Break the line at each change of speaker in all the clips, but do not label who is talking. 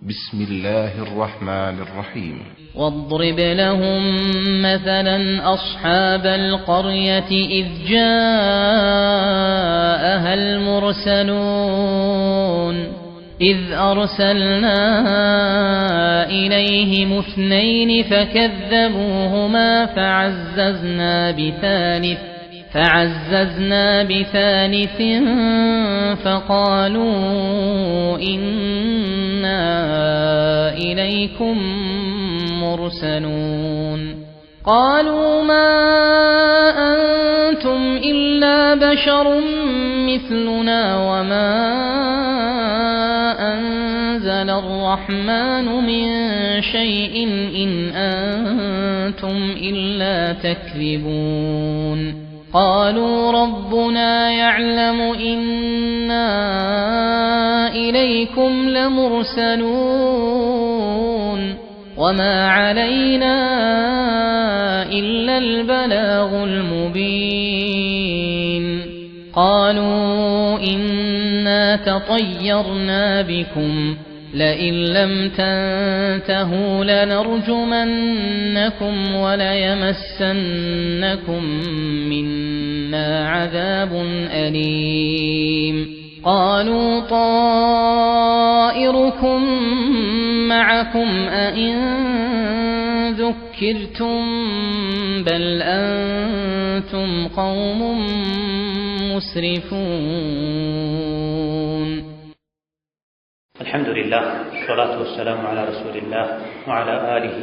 بسم الله الرحمن الرحيم
واضرب لهم مثلا أصحاب القرية إذ جاءها المرسلون إذ أرسلنا إليهم 2 فكذبوهما فعززنا بثالث فقالوا إنا إليكم مرسلون قالوا ما أنتم إلا بشر مثلنا وما أنزل الرحمن من شيء إن أنتم إلا تكذبون قالوا ربنا يعلم إنا إليكم لمرسلون وما علينا إلا البلاغ المبين قالوا إنا تطيرنا بكم لئن لم تنتهوا لنرجمنكم وليمسنكم منا عذاب أليم قالوا طائركم معكم أئن ذكرتم بل أنتم قوم مسرفون.
الحمد لله والصلاة والسلام على رسول الله وعلى آله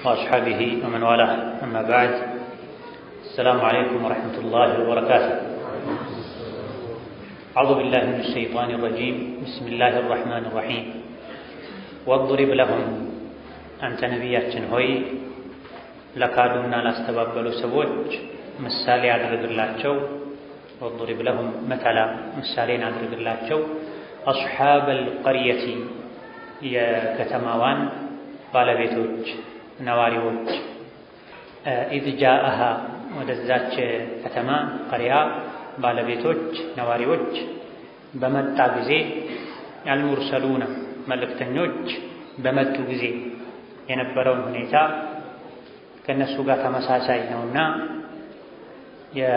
وأصحابه ومن والاه، أما بعد. السلام عليكم ورحمة الله وبركاته. أعوذ بالله من الشيطان الرجيم. بسم الله الرحمن الرحيم. واضرب لهم أنت نبياتنا هوي لكادونا لاستبابلو سبوج مسالي عدرق الله جو. واضرب لهم مثلا مسالين عدرق الله جو أصحاب القرية يا كتماوان بالبيتوج نواريوج إذ جاءها ودزات كتما قرية بالبيتوج نواريوج بمتى بزي المرسلون ملكتنوج بمتى بزي ينبرون هنيتا كالنسو قاتا مساساي نونا يا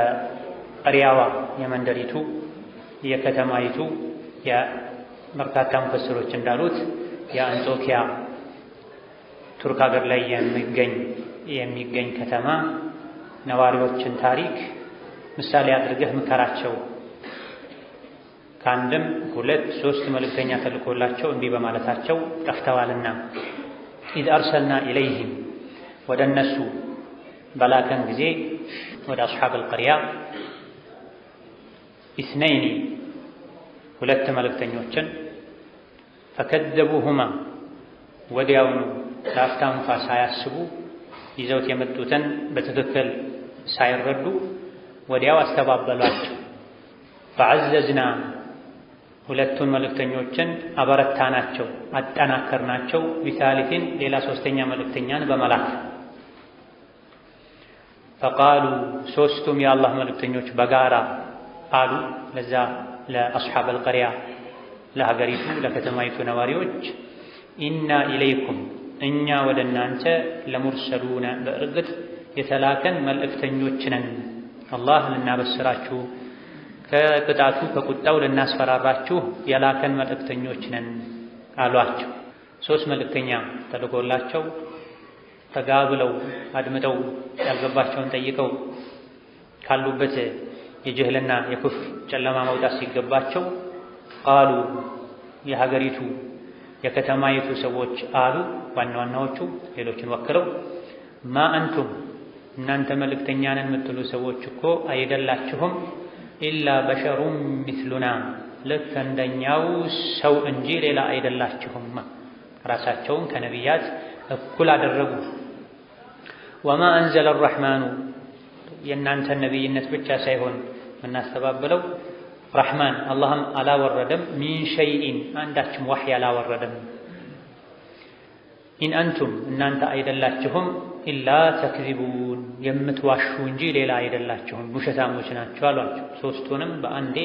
قرياوا يمندريتو يا كتمايتو يا በርካታ ሙፈስሮች እንዳሉት የአንጾኪያ ቱርክ ሀገር ላይ የሚገኝ ከተማ ነዋሪዎችን ታሪክ ምሳሌ አድርገህ ምከራቸው። ከአንድም 2 3 መልእክተኛ ተልኮላቸው እንዲህ በማለታቸው ጠፍተዋልና ኢዝ አርሰልና ኢለይሂም ወደ እነሱ በላከን ጊዜ ወደ አስሓብ አልቀርያ 2 መልእክተኞችን ፈከዘቡሁማ ወዲያውኑ ለአፍታ እንኳ ሳያስቡ ይዘውት የመጡትን በትክክል ሳይረዱ ወዲያው አስተባበሏቸው። ፈዐዘዝና 2ቱን መልእክተኞችን አበረታናቸው፣ አጠናከርናቸው። ቢሳሊሲን ሌላ 3ኛ መልእክተኛን በመላክ ፈቃሉ 3ቱም የአላህ መልእክተኞች በጋራ አሉ ለዛ ለአስሓብ አልቀርያ ለሀገሪቱ ለከተማይቱ ነዋሪዎች ኢና ኢለይኩም እኛ ወደ እናንተ ለሙርሰሉነ በእርግጥ የተላከን መልእክተኞች ነን፣ አላህ ልናበስራችሁ ከቅጣቱ ከቁጣው ልናስፈራራችሁ የላከን መልእክተኞች ነን አሏቸው። 3 መልእክተኛ ተልኮላቸው ተጋብለው አድምጠው ያልገባቸውን ጠይቀው ካሉበት የጅህልና የኩፍር ጨለማ መውጣት ሲገባቸው ቃሉ የሀገሪቱ የከተማይቱ ሰዎች አሉ፣ ዋና ዋናዎቹ ሌሎችን ወክለው ማ አንቱም እናንተ መልእክተኛ ነን የምትሉ ሰዎች እኮ አይደላችሁም ኢላ በሸሩም ሚስሉና ልክ እንደኛው ሰው እንጂ ሌላ አይደላችሁም። ራሳቸውን ከነቢያት እኩል አደረጉ። ወማ አንዘለ አርረሕማኑ የእናንተን ነቢይነት ብቻ ሳይሆን የምናስተባብለው ረሕማን አላህም አላወረደም ሚን ሸይኢን አንዳችም ወሕይ አላወረደም። ኢን አንቱም እናንተ አይደላችሁም ኢላ ተክዚቡን የምትዋሹ እንጂ ሌላ አይደላችሁም፣ ውሸታሞች ናቸው አሏቸው። 3ቱንም በአንዴ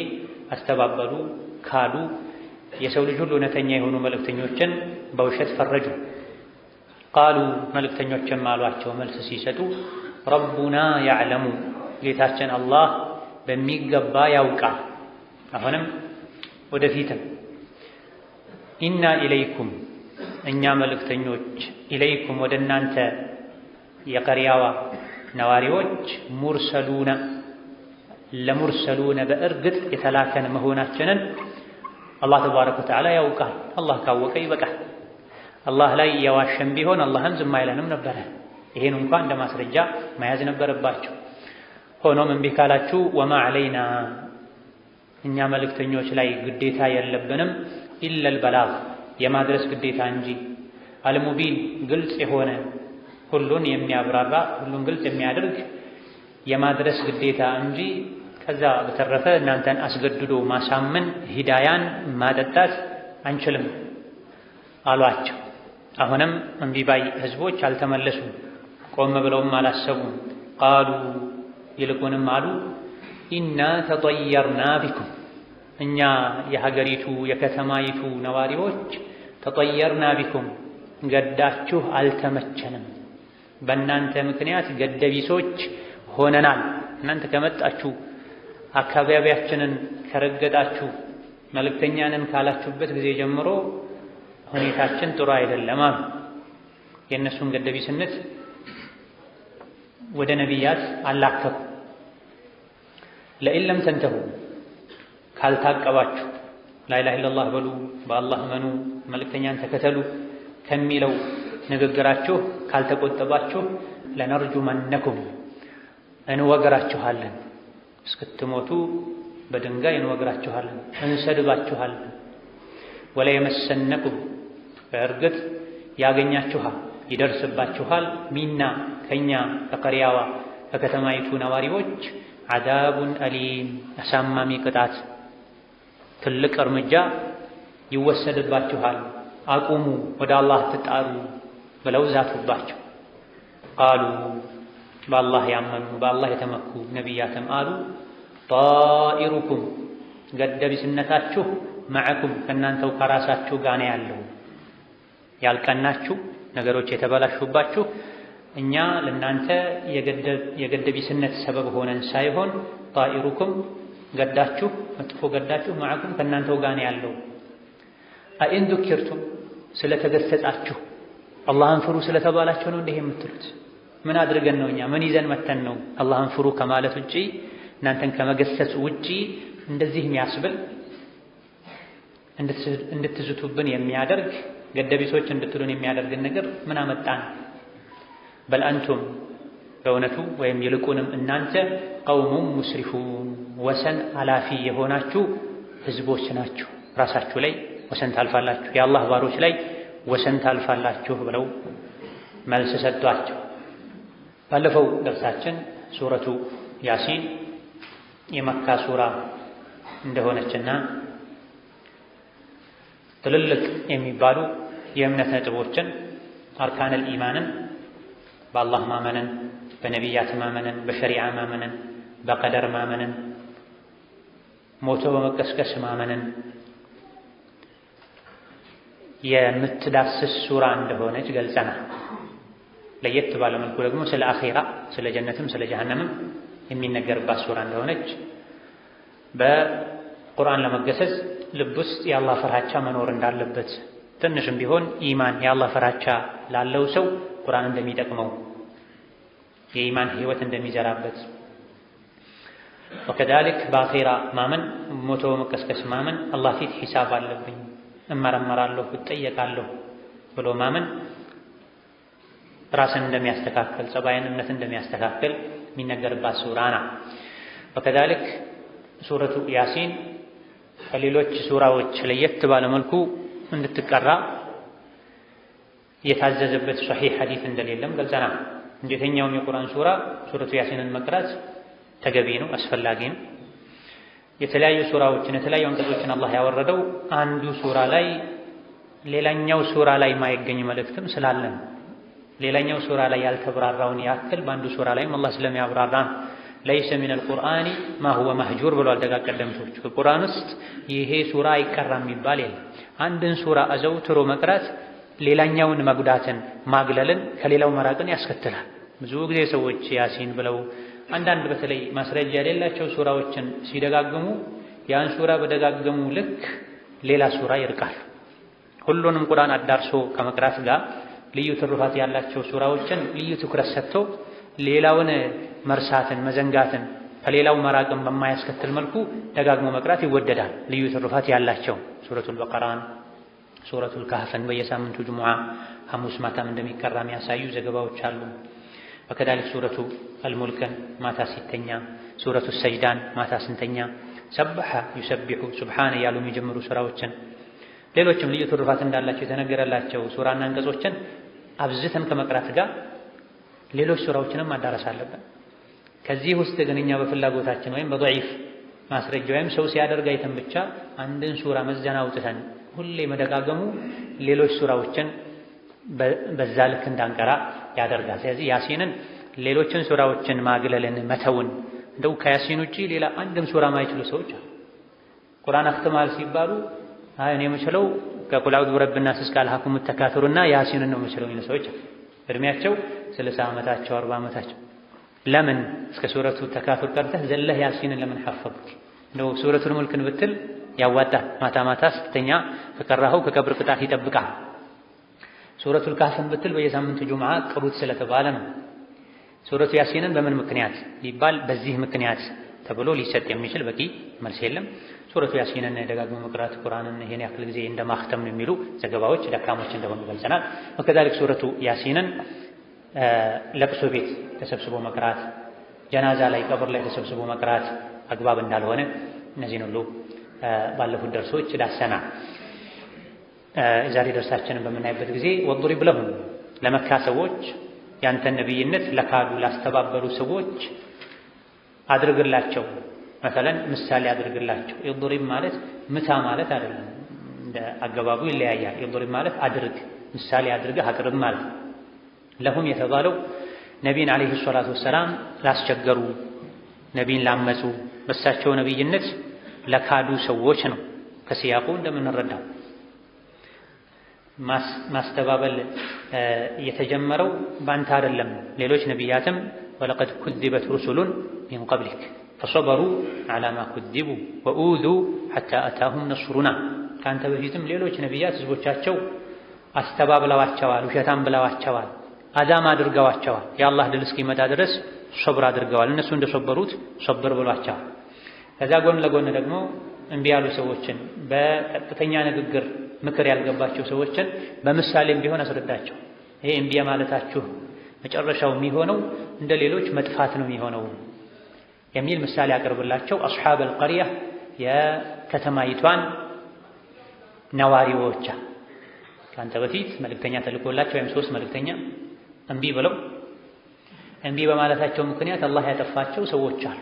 አስተባበሉ፣ ካዱ። የሰው ልጅ ሁሉ እውነተኛ የሆኑ መልእክተኞችን በውሸት ፈረጁ። ቃሉ መልእክተኞችም አሏቸው መልስ ሲሰጡ ረቡና ያዕለሙ ጌታችን አላህ በሚገባ ያውቃል። አሁንም ወደፊትም ኢና ኢለይኩም እኛ መልእክተኞች ኢለይኩም ወደ እናንተ የቀሪያዋ ነዋሪዎች ሙርሰሉነ ለሙርሰሉነ በእርግጥ የተላከን መሆናችንን አላህ ተባረከ ወተዓላ ያውቃል። አላህ ካወቀ ይበቃል። አላህ ላይ የዋሸን ቢሆን አላህም ዝም አይለንም ነበረ። ይሄን እንኳን እንደ ማስረጃ መያዝ ነበረባቸው። ሆኖም እምቢ ካላችሁ ወማ ዐለይና እኛ መልእክተኞች ላይ ግዴታ የለብንም ኢለል በላግ የማድረስ ግዴታ እንጂ አልሙቢን ግልጽ የሆነ ሁሉን የሚያብራራ ሁሉን ግልጽ የሚያደርግ የማድረስ ግዴታ እንጂ ከዛ በተረፈ እናንተን አስገድዶ ማሳመን ሂዳያን ማጠጣት አንችልም አሏቸው። አሁንም እምቢ ባይ ህዝቦች አልተመለሱም፣ ቆም ብለውም አላሰቡም። ቃሉ ይልቁንም አሉ ኢና ተጠየርና ቢኩም እኛ የሀገሪቱ የከተማይቱ ነዋሪዎች ተጠየርና ቢኩም ገዳችሁ አልተመቸንም፣ በእናንተ ምክንያት ገደቢሶች ሆነናል። እናንተ ከመጣችሁ አካባቢያችንን ከረገጣችሁ መልእክተኛንን ካላችሁበት ጊዜ ጀምሮ ሁኔታችን ጥሩ አይደለም አሉ። የእነሱን ገደቢስነት ወደ ነቢያት አላከኩ። ለኢን ለም ተንተሁ ካልታቀባችሁ ላኢላሃ ኢለላህ በሉ በአላህ መኑ መልእክተኛን ተከተሉ ከሚለው ንግግራችሁ ካልተቆጠባችሁ ለነርጁመነኩም እንወግራችኋለን፣ እስክትሞቱ በድንጋይ እንወግራችኋለን፣ እንሰድባችኋለን። ወለየመሰነኩም በእርግጥ ያገኛችኋል ይደርስባችኋል ሚና ከኛ ከቀሪያዋ ከከተማይቱ ነዋሪዎች ዓዛቡን አሊም አሳማሚ ቅጣት ትልቅ እርምጃ ይወሰድባችኋል፣ አቁሙ ወደ አላህ ትጣሩ ብለው ዛቱባቸው። ቃሉ በአላህ ያመኑ በአላህ የተመኩ ነቢያትም አሉ ጣኢሩኩም ገደቢስነታችሁ መዐኩም ከእናንተው ከራሳችሁ ጋር ነው ያለው። ያልቀናችሁ ነገሮች የተበላሹባችሁ እኛ ለእናንተ የገደቢስነት ሰበብ ሆነን ሳይሆን ጣኢሩኩም ገዳችሁ መጥፎ ገዳችሁ መዐኩም ከእናንተው ጋር ነው ያለው። አኢን ዙኪርቱም ስለተገሰጻችሁ አላህን ፍሩ ስለተባላችሁ ነው እንዲህ የምትሉት? ምን አድርገን ነው እኛ ምን ይዘን መተን ነው አላህን ፍሩ ከማለት ውጪ እናንተን ከመገሰጽ ውጪ እንደዚህ የሚያስብል እንድትዝቱብን የሚያደርግ ገደቢሶች እንድትሉን የሚያደርግን ነገር ምን አመጣን? በል አንቱም በእውነቱ ወይም ይልቁንም እናንተ ቀውሙም ሙስሪፉን ወሰን አላፊ የሆናችሁ ህዝቦች ናችሁ። ራሳችሁ ላይ ወሰን ታልፋላችሁ፣ የአላህ ባሮች ላይ ወሰን ታልፋላችሁ ብለው መልስ ሰጧቸው። ባለፈው ደርሳችን ሱረቱ ያሲን የመካ ሱራ እንደሆነችና ትልልቅ የሚባሉ የእምነት ነጥቦችን አርካነል ኢማንን በአላህ ማመንን፣ በነቢያት ማመንን፣ በሸሪዓ ማመንን፣ በቀደር ማመንን፣ ሞቶ በመቀስቀስ ማመንን የምትዳስስ ሱራ እንደሆነች ገልጸናል። ለየት ባለ መልኩ ደግሞ ስለ አኼራ ስለ ጀነትም ስለ ጀሃነምም የሚነገርባት ሱራ እንደሆነች በቁርአን ለመገሰጽ ልብ ውስጥ የአላህ ፍርሃቻ መኖር እንዳለበት ትንሽም ቢሆን ኢማን የአላህ ፍርሃቻ ላለው ሰው ቁርአን እንደሚጠቅመው የኢማን ህይወት እንደሚዘራበት ወከዛሊክ በአኼራ ማመን ሞቶ በመቀስቀስ ማመን አላህ ፊት ሒሳብ አለብኝ እመረመራለሁ እጠየቃለሁ ብሎ ማመን ራስን እንደሚያስተካክል ጸባይን እምነት እንደሚያስተካክል የሚነገርባት ሱራ ናት። ወከዛሊክ ሱረቱ ያሲን ከሌሎች ሱራዎች ለየት ባለ መልኩ እንድትቀራ የታዘዘበት ሶሒህ ሐዲስ እንደሌለም ገልጸናል። እንጂ የትኛውም የቁርአን ሱራ ሱረቱ ያሲንን መቅራት ተገቢ ነው፣ አስፈላጊ ነው። የተለያዩ ሱራዎችን የተለያዩ አንቀጾችን አላህ ያወረደው አንዱ ሱራ ላይ ሌላኛው ሱራ ላይ ማይገኝ መልእክትም ስላለን ሌላኛው ሱራ ላይ ያልተብራራውን ያክል በአንዱ ሱራ ላይም አላህ ስለሚያብራራ ለይሰ ሚነል ቁርአኒ ማ ሁወ መህጁር ብሏል ደጋግ ቀደምቶች። ከቁርአን ውስጥ ይሄ ሱራ አይቀራም የሚባል የለም። አንድን ሱራ አዘውትሮ መቅራት ሌላኛውን መጉዳትን ማግለልን ከሌላው መራቅን ያስከትላል። ብዙ ጊዜ ሰዎች ያሲን ብለው አንዳንድ በተለይ ማስረጃ የሌላቸው ሱራዎችን ሲደጋግሙ ያን ሱራ በደጋገሙ ልክ ሌላ ሱራ ይርቃል። ሁሉንም ቁርአን አዳርሶ ከመቅራት ጋር ልዩ ትሩፋት ያላቸው ሱራዎችን ልዩ ትኩረት ሰጥቶ ሌላውን መርሳትን መዘንጋትን ከሌላው መራቅን በማያስከትል መልኩ ደጋግሞ መቅራት ይወደዳል። ልዩ ትሩፋት ያላቸው ሱረቱል በቀራን፣ ሱረቱል ካህፍን በየሳምንቱ ጁሙዓ ሐሙስ ማታም እንደሚቀራ የሚያሳዩ ዘገባዎች አሉ። ወከዛሊክ ሱረቱ አልሙልክን ማታ ሲተኛ፣ ሱረቱ ሰጅዳን ማታ ስንተኛ፣ ሰበሐ ዩሰቢሑ ሱብሓነ እያሉ የሚጀምሩ ሱራዎችን ሌሎችም ልዩ ትሩፋት እንዳላቸው የተነገረላቸው ሱራና አንቀጾችን አብዝተን ከመቅራት ጋር ሌሎች ሱራዎችንም ማዳረስ አለብን። ከዚህ ውስጥ ግን እኛ በፍላጎታችን ወይም በضعيف ማስረጃ ወይም ሰው ሲያደርግ አይተን ብቻ አንድን ሱራ መዘና አውጥተን ሁሌ መደጋገሙ ሌሎች ሱራዎችን በዛ ልክ እንዳንቀራ ያደርጋል። ስለዚህ ያሲንን ሌሎችን ሱራዎችን ማግለልን መተውን እንደው ከያሲን ውጪ ሌላ አንድም ሱራ ማይችሉ ሰዎች ቁርአን አክተማል ሲባሉ እኔ የምችለው ከቁል አዑዙ ቢረቢናስ እስከ አልሃኩም ተካቱሩና ያሲንን ነው የምችለው የሚሉ ሰዎች እድሜያቸው 60 ዓመታቸው 40 ዓመታቸው ለምን እስከ ሱረቱ ተካቱር ቀርተህ ዘለህ ያሲንን ለምን ሐፈظክ? እንደው ሱረቱል ሙልክን ብትል ያዋጣል። ማታ ማታ ስትተኛ ከቀራኸው ከቀብር ቅጣት ይጠብቃል። ሱረቱል ካህፍን ብትል በየሳምንቱ ጁምዓ ቅሩት ስለተባለ ነው። ሱረቱ ያሲንን በምን ምክንያት ሊባል በዚህ ምክንያት ተብሎ ሊሰጥ የሚችል በቂ መልስ የለም። ሱረቱ ያሲንን ደጋግሞ መቅራት ቁርአንን ይሄን ያክል ጊዜ እንደማክተም ነው የሚሉ ዘገባዎች ደካሞች እንደሆኑ ገልጸናል። ወከዛሊክ ሱረቱ ያሲንን ለቅሶ ቤት ተሰብስቦ መቅራት፣ ጀናዛ ላይ ቀብር ላይ ተሰብስቦ መቅራት አግባብ እንዳልሆነ እነዚህን ሁሉ ባለፉት ደርሶች ዳሰናል። ዛሬ ደርሳችንን በምናይበት ጊዜ ወድሪብ ለሁም ለመካ ሰዎች ያንተን ነብይነት ለካዱ ላስተባበሉ ሰዎች አድርግላቸው፣ መሰለን ምሳሌ አድርግላቸው። ይድሪብ ማለት ምታ ማለት አይደለም፣ እንደ አገባቡ ይለያያል። ይድሪብ ማለት አድርግ፣ ምሳሌ አድርገህ አቅርብ ማለት። ለሁም የተባለው ነቢይን ዓለይሂ ሰላቱ ወሰላም ላስቸገሩ፣ ነቢይን ላመፁ፣ በሳቸው ነብይነት ለካዱ ሰዎች ነው። ከሲያቁ እንደምንረዳው ማስተባበል የተጀመረው ባንተ አይደለም። ሌሎች ነቢያትም ወለቀድ ኩዚበት ሩሱሉን ሚን ቀብሊክ ፈሰበሩ ዐላ ማ ኩዚቡ ወኡዙ ሐታ አታሁም ነስሩና። ከአንተ በፊትም ሌሎች ነቢያት ህዝቦቻቸው አስተባብለዋቸዋል፣ ውሸታም ብለዋቸዋል፣ አዛም አድርገዋቸዋል። የአላህ ድል እስኪመጣ ድረስ ሶብር አድርገዋል። እነሱ እንደሶበሩት ሶብር ብሏቸዋል። ከዛ ጎን ለጎን ደግሞ እምቢ ያሉ ሰዎችን በቀጥተኛ ንግግር ምክር ያልገባቸው ሰዎችን በምሳሌም ቢሆን አስረዳቸው። ይሄ እምቢ ማለታችሁ መጨረሻው የሚሆነው እንደ ሌሎች መጥፋት ነው የሚሆነው የሚል ምሳሌ አቅርብላቸው። አስሓብ አልቀርያ የከተማይቷን ነዋሪዎች ከአንተ በፊት መልእክተኛ ተልኮላቸው ወይም 3 መልእክተኛ እምቢ ብለው እምቢ በማለታቸው ምክንያት አላህ ያጠፋቸው ሰዎች አሉ።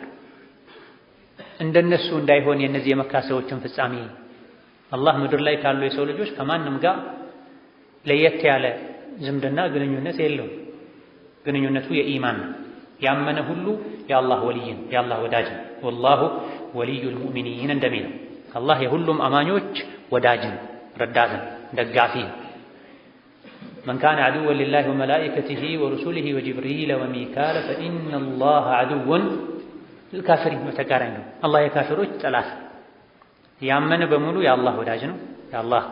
እንደነሱ እንዳይሆን የነዚህ የመካ ሰዎችን ፍጻሜ አላህ ምድር ላይ ካሉ የሰው ልጆች ከማንም ጋር ለየት ያለ ዝምድና ግንኙነት የለውም። ግንኙነቱ የኢማን ነው። ያመነ ሁሉ የአላህ ወልይ ነው፣ የአላህ ወዳጅ ነው። ወላሁ ወልዩል ሙእሚኒን እንደሚለው አላህ የሁሉም አማኞች ወዳጅ ነው፣ ረዳት ነው፣ ደጋፊ ነው። መን ካነ ዐዱወን ሊላሂ ወመላኢከቲሂ ወሩሱሊሂ ወጅብሪል ወሚካኤል ፈኢነላህ ዐዱወን ልካፊሪን። በተቃራኒ ነው። አላህ የካፊሮች ጠላት። ያመነ በሙሉ የአላህ ወዳጅ ነው፣ የአላህ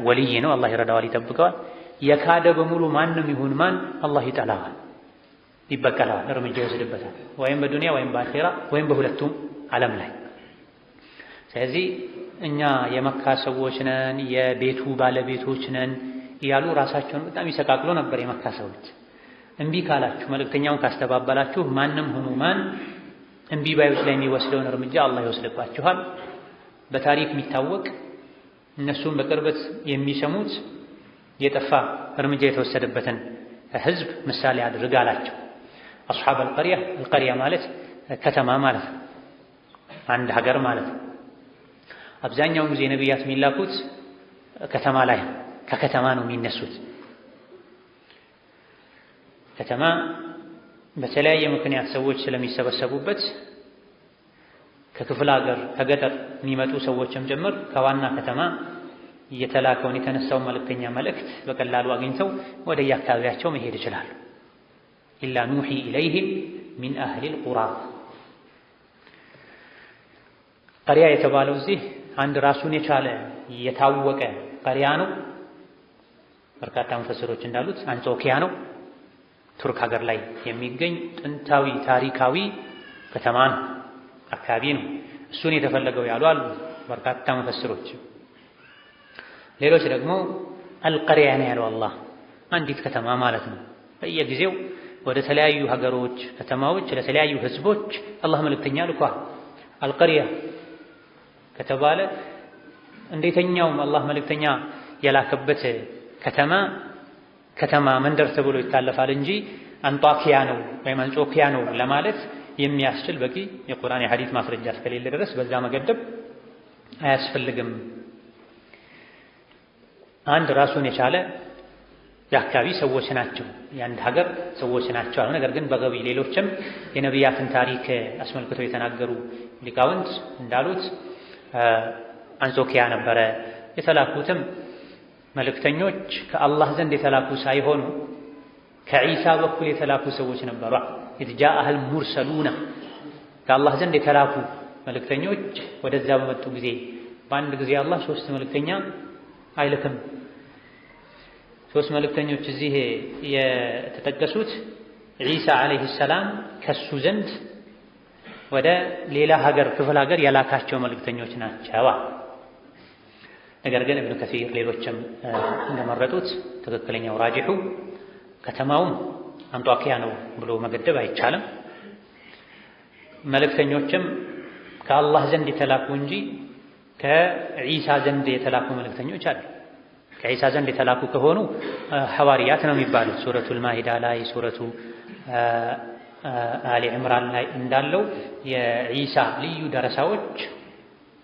ወልይ ነው፣ አላህ ይረዳዋል፣ ይጠብቀዋል። የካደ በሙሉ ማንም ይሁን ማን አላህ ይጠላዋል፣ ይበቀለዋል፣ እርምጃ ይወስድበታል፣ ወይም በዱንያ ወይም በአኺራ ወይም በሁለቱም ዓለም ላይ። ስለዚህ እኛ የመካ ሰዎች ነን፣ የቤቱ ባለቤቶች ነን እያሉ ራሳቸውን በጣም ይሰቃቅሎ ነበር የመካ ሰዎች። እምቢ ካላችሁ፣ መልእክተኛውን ካስተባበላችሁ ማንም ሁኑ ማን እምቢ ባዮች ላይ የሚወስደውን እርምጃ አላህ ይወስድባችኋል። በታሪክ የሚታወቅ እነሱም በቅርበት የሚሰሙት የጠፋ እርምጃ የተወሰደበትን ህዝብ ምሳሌ አድርግ አላቸው። አስሓብ አልቀርያ፣ አልቀርያ ማለት ከተማ ማለት ነው፣ አንድ ሀገር ማለት ነው። አብዛኛውን ጊዜ ነቢያት የሚላኩት ከተማ ላይ ከከተማ ነው የሚነሱት። ከተማ በተለያየ ምክንያት ሰዎች ስለሚሰበሰቡበት ከክፍለ ሀገር ከገጠር የሚመጡ ሰዎችም ጭምር ከዋና ከተማ የተላከውን የተነሳውን መልእክተኛ መልእክት በቀላሉ አግኝተው ወደ የአካባቢያቸው መሄድ ይችላሉ። ኢላ ኑሒ ኢለይሂም ሚን አህሊል ቁራ። ቀሪያ የተባለው እዚህ አንድ ራሱን የቻለ የታወቀ ቀሪያ ነው። በርካታ ሙፈስሮች እንዳሉት አንጾኪያ ነው። ቱርክ ሀገር ላይ የሚገኝ ጥንታዊ ታሪካዊ ከተማ ነው፣ አካባቢ ነው። እሱን የተፈለገው ያሉ አሉ በርካታ ሙፈስሮች። ሌሎች ደግሞ አልቀሪያ ነው ያለው አላህ፣ አንዲት ከተማ ማለት ነው። በየጊዜው ወደ ተለያዩ ሀገሮች፣ ከተማዎች፣ ለተለያዩ ህዝቦች አላህ መልእክተኛ ልኳል። አልቀሪያ ከተባለ እንዴተኛውም አላህ መልእክተኛ የላከበት ከተማ መንደር ተብሎ ይታለፋል እንጂ አንጧኪያ ነው ወይም አንጾኪያ ነው ለማለት የሚያስችል በቂ የቁርአን የሐዲስ ማስረጃ እስከሌለ ድረስ በዛ መገደብ አያስፈልግም። አንድ ራሱን የቻለ የአካባቢ ሰዎች ናቸው፣ የአንድ ሀገር ሰዎች ናቸው አሉ። ነገር ግን በገቢ ሌሎችም የነቢያትን ታሪክ አስመልክተው የተናገሩ ሊቃውንት እንዳሉት አንጾኪያ ነበረ። የተላኩትም መልእክተኞች ከአላህ ዘንድ የተላኩ ሳይሆኑ ከዒሳ በኩል የተላኩ ሰዎች ነበሩ። ኢዝ ጃአሀል ሙርሰሉና ከአላህ ዘንድ የተላኩ መልእክተኞች ወደዛ በመጡ ጊዜ በአንድ ጊዜ አላህ ሶስት መልእክተኛ አይልክም። ሶስት መልእክተኞች እዚህ የተጠቀሱት ዒሳ ዓለይሂ ሰላም ከሱ ዘንድ ወደ ሌላ ሀገር ክፍለ ሀገር የላካቸው መልእክተኞች ናቸው። ነገር ግን ኢብኑ ከሲር ሌሎችም እንደመረጡት ትክክለኛው ራጂሑ ከተማውም አንጧኪያ ነው ብሎ መገደብ አይቻልም። መልእክተኞችም ከአላህ ዘንድ የተላኩ እንጂ ከዒሳ ዘንድ የተላኩ መልእክተኞች አሉ። ከዒሳ ዘንድ የተላኩ ከሆኑ ሐዋርያት ነው የሚባሉት። ሱረቱል ማኢዳ ላይ ሱረቱ አሊ ዕምራን ላይ እንዳለው የዒሳ ልዩ ደረሳዎች፣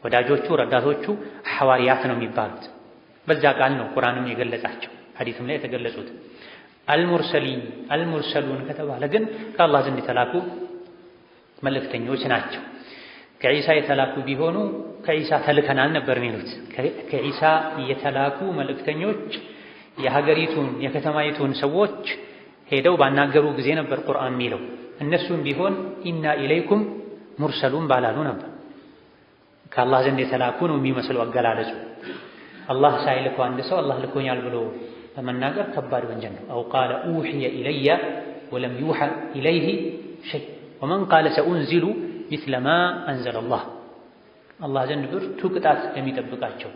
ወዳጆቹ፣ ረዳቶቹ ሐዋርያት ነው የሚባሉት። በዛ ቃል ነው ቁርአንም የገለጻቸው ሐዲስም ላይ የተገለጹት። አልሙርሰሉን ከተባለ ግን ከአላህ ዘንድ የተላኩ መልእክተኞች ናቸው። ከዒሳ የተላኩ ቢሆኑ ከዒሳ ተልከናል ነበር የሚሉት። ከዒሳ የተላኩ መልእክተኞች የሀገሪቱን የከተማይቱን ሰዎች ሄደው ባናገሩ ጊዜ ነበር ቁርአን የሚለው። እነሱም ቢሆን ኢና ኢለይኩም ሙርሰሉን ባላሉ ነበር። ከአላህ ዘንድ የተላኩ ነው የሚመስለው አገላለጹ። አላህ ሳይልከው አንድ ሰው አላህ ልኮኛል ብሎ በመናገር ከባድ ወንጀል ነው። አው ቃለ ኡሕየ ኢለየ ወለም ዩሐ ኢለይህ ሸይ ወመን ቃለ ሰኡንዚሉ ሚስለ ማ አንዘለ አላህ። አላህ ዘንድ ብርቱ ቅጣት ከሚጠብቃቸው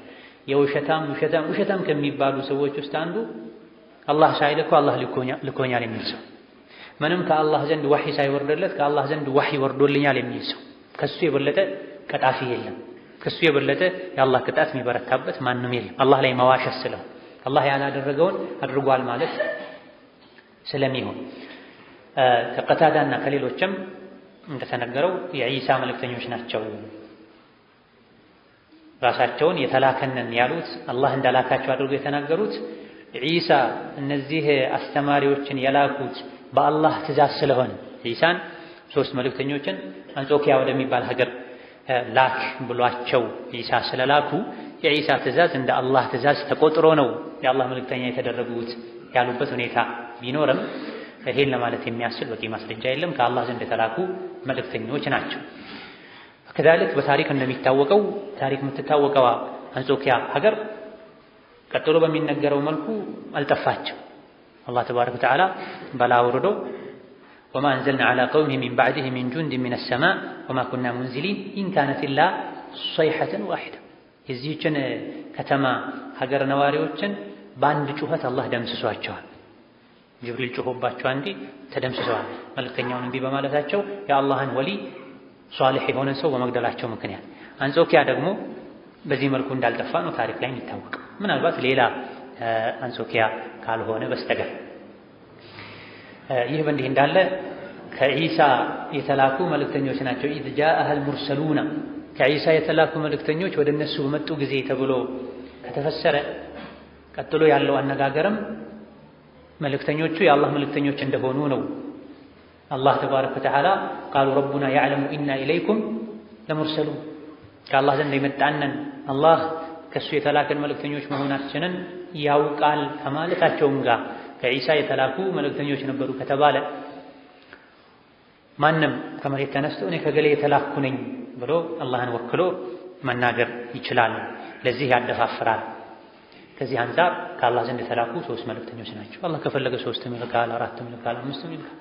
ውሸታም ከሚባሉ ሰዎች ውስጥ አንዱ አላህ ሳይልከው አላህ ልኮኛል የሚል ሰው፣ ምንም ከአላህ ዘንድ ወሕይ ሳይወርድለት ከአላህ ዘንድ ወሕይ ወርዶልኛል የሚል ሰው። ከሱ የበለጠ ቀጣፊ የለም። ከሱ የበለጠ የአላህ ቅጣት የሚበረታበት ማንም የለም። አላህ ላይ መዋሸት ስለሆነ አላህ ያላደረገውን አድርጓል ማለት ስለሚሆን ከቀታዳና ከሌሎችም እንደተነገረው የዒሳ መልእክተኞች ናቸው። ራሳቸውን የተላከነን ያሉት አላህ እንዳላካቸው አድርገው የተናገሩት ዒሳ እነዚህ አስተማሪዎችን የላኩት በአላህ ትእዛዝ ስለሆነ ዒሳን ሶስት መልእክተኞችን አንጾኪያ ወደሚባል ሀገር ላክ ብሏቸው ዒሳ ስለላኩ የዒሳ ትእዛዝ እንደ አላህ ትእዛዝ ተቆጥሮ ነው የአላህ መልእክተኛ የተደረጉት ያሉበት ሁኔታ ቢኖርም ይሄን ለማለት የሚያስችል በቂ ማስረጃ የለም። ከአላህ ዘንድ የተላኩ መልእክተኞች ናቸው። ከዛልክ በታሪክ እንደሚታወቀው ታሪክ የምትታወቀዋ አንጾኪያ ሀገር ቀጥሎ በሚነገረው መልኩ አልጠፋቸው። አላህ ተባረከ ወተዓላ በላ አውርዶ ወማ አንዘልና ዐላ ቀውሚሂ ሚን በዕዲሂ ሚን ጁንዲን ሚነ ሰማእ ወማ ኩና ሙንዚሊን ኢን ካነት ኢላ ሰይሐተን ዋሒዳ። የዚህችን ከተማ ሀገር ነዋሪዎችን በአንድ ጩኸት አላህ ደምስሷቸዋል። ጅብሪል ጮሆባቸው አንዴ ተደምስሰዋል። መልእክተኛውን እንዲህ በማለታቸው የአላህን ወሊ ሷሊሕ የሆነ ሰው በመግደላቸው ምክንያት። አንጾኪያ ደግሞ በዚህ መልኩ እንዳልጠፋ ነው ታሪክ ላይ የሚታወቅ፣ ምናልባት ሌላ አንጾኪያ ካልሆነ በስተቀር። ይህ በእንዲህ እንዳለ ከዒሳ የተላኩ መልእክተኞች ናቸው። ኢዝ ጃአሀል ሙርሰሉና ከዒሳ የተላኩ መልእክተኞች ወደ እነሱ በመጡ ጊዜ ተብሎ ከተፈሰረ ቀጥሎ ያለው አነጋገርም መልእክተኞቹ የአላህ መልእክተኞች እንደሆኑ ነው አላህ ተባረከ ወተዓላ ቃሉ ረቡና ያዕለሙ ኢና ኢለይኩም ለሙርሰሉን ከአላህ ዘንድ የመጣነን አላህ ከእሱ የተላከን መልእክተኞች መሆናችንን ያውቃል ከማለታቸውም ጋር ከዒሳ የተላኩ መልእክተኞች ነበሩ ከተባለ ማንም ከመሬት ተነስቶ እኔ ከገሌ የተላኩ ነኝ ብሎ አላህን ወክሎ መናገር ይችላል። ለዚህ ያደፋፍራል። ከዚህ አንፃር ከአላህ ዘንድ የተላኩ 3 መልእክተኞች ናቸው። አላህ ከፈለገ 3 ይልካል፣ 4 ይልካል፣ 5 ይልካል።